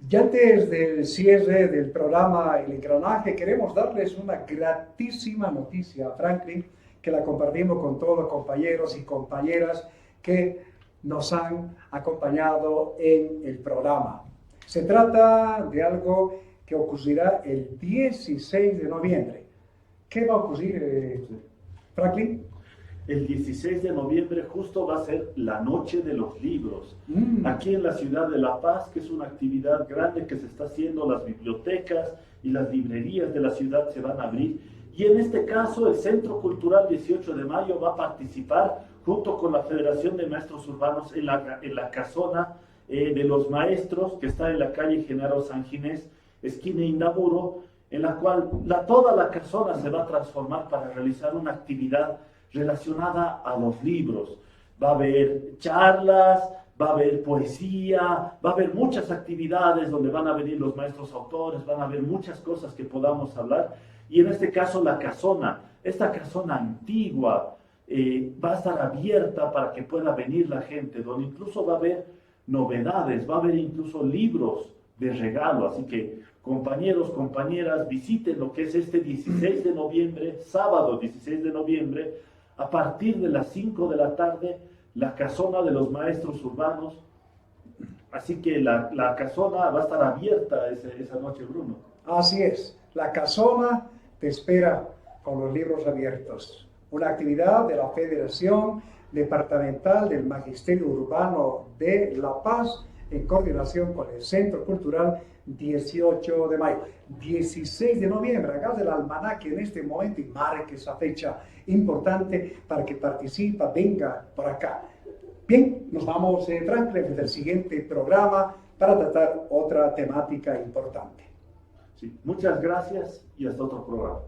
Y antes del cierre del programa El Engranaje, queremos darles una gratísima noticia, Franklin, que la compartimos con todos los compañeros y compañeras que nos han acompañado en el programa. Se trata de algo que ocurrirá el 16 de noviembre. ¿Qué va a ocurrir, Franklin? El 16 de noviembre justo va a ser la Noche de los Libros, aquí en la ciudad de La Paz, que es una actividad grande que se está haciendo. Las bibliotecas y las librerías de la ciudad se van a abrir, y en este caso el Centro Cultural 18 de Mayo va a participar junto con la Federación de Maestros Urbanos en la casona de los maestros, que está en la calle General San Ginés, esquina Indamuro, en la cual toda la casona se va a transformar para realizar una actividad relacionada a los libros. Va a haber charlas, va a haber poesía, va a haber muchas actividades donde van a venir los maestros autores, van a haber muchas cosas que podamos hablar. Y en este caso la casona, esta casona antigua, va a estar abierta para que pueda venir la gente, donde incluso va a haber novedades, va a haber incluso libros de regalo. Así que compañeros, compañeras, visiten lo que es este 16 de noviembre, sábado 16 de noviembre, a partir de las 5 de la tarde, la casona de los maestros urbanos. Así que la casona va a estar abierta esa noche, Bruno. Así es, la casona te espera con los libros abiertos. Una actividad de la Federación Departamental del Magisterio Urbano de La Paz, en coordinación con el Centro Cultural 18 de mayo. 16 de noviembre, hagas el almanaque en este momento y marque esa fecha importante para que participe, venga por acá. Bien, nos vamos, Franklin, desde el siguiente programa para tratar otra temática importante. Sí, muchas gracias y hasta otro programa.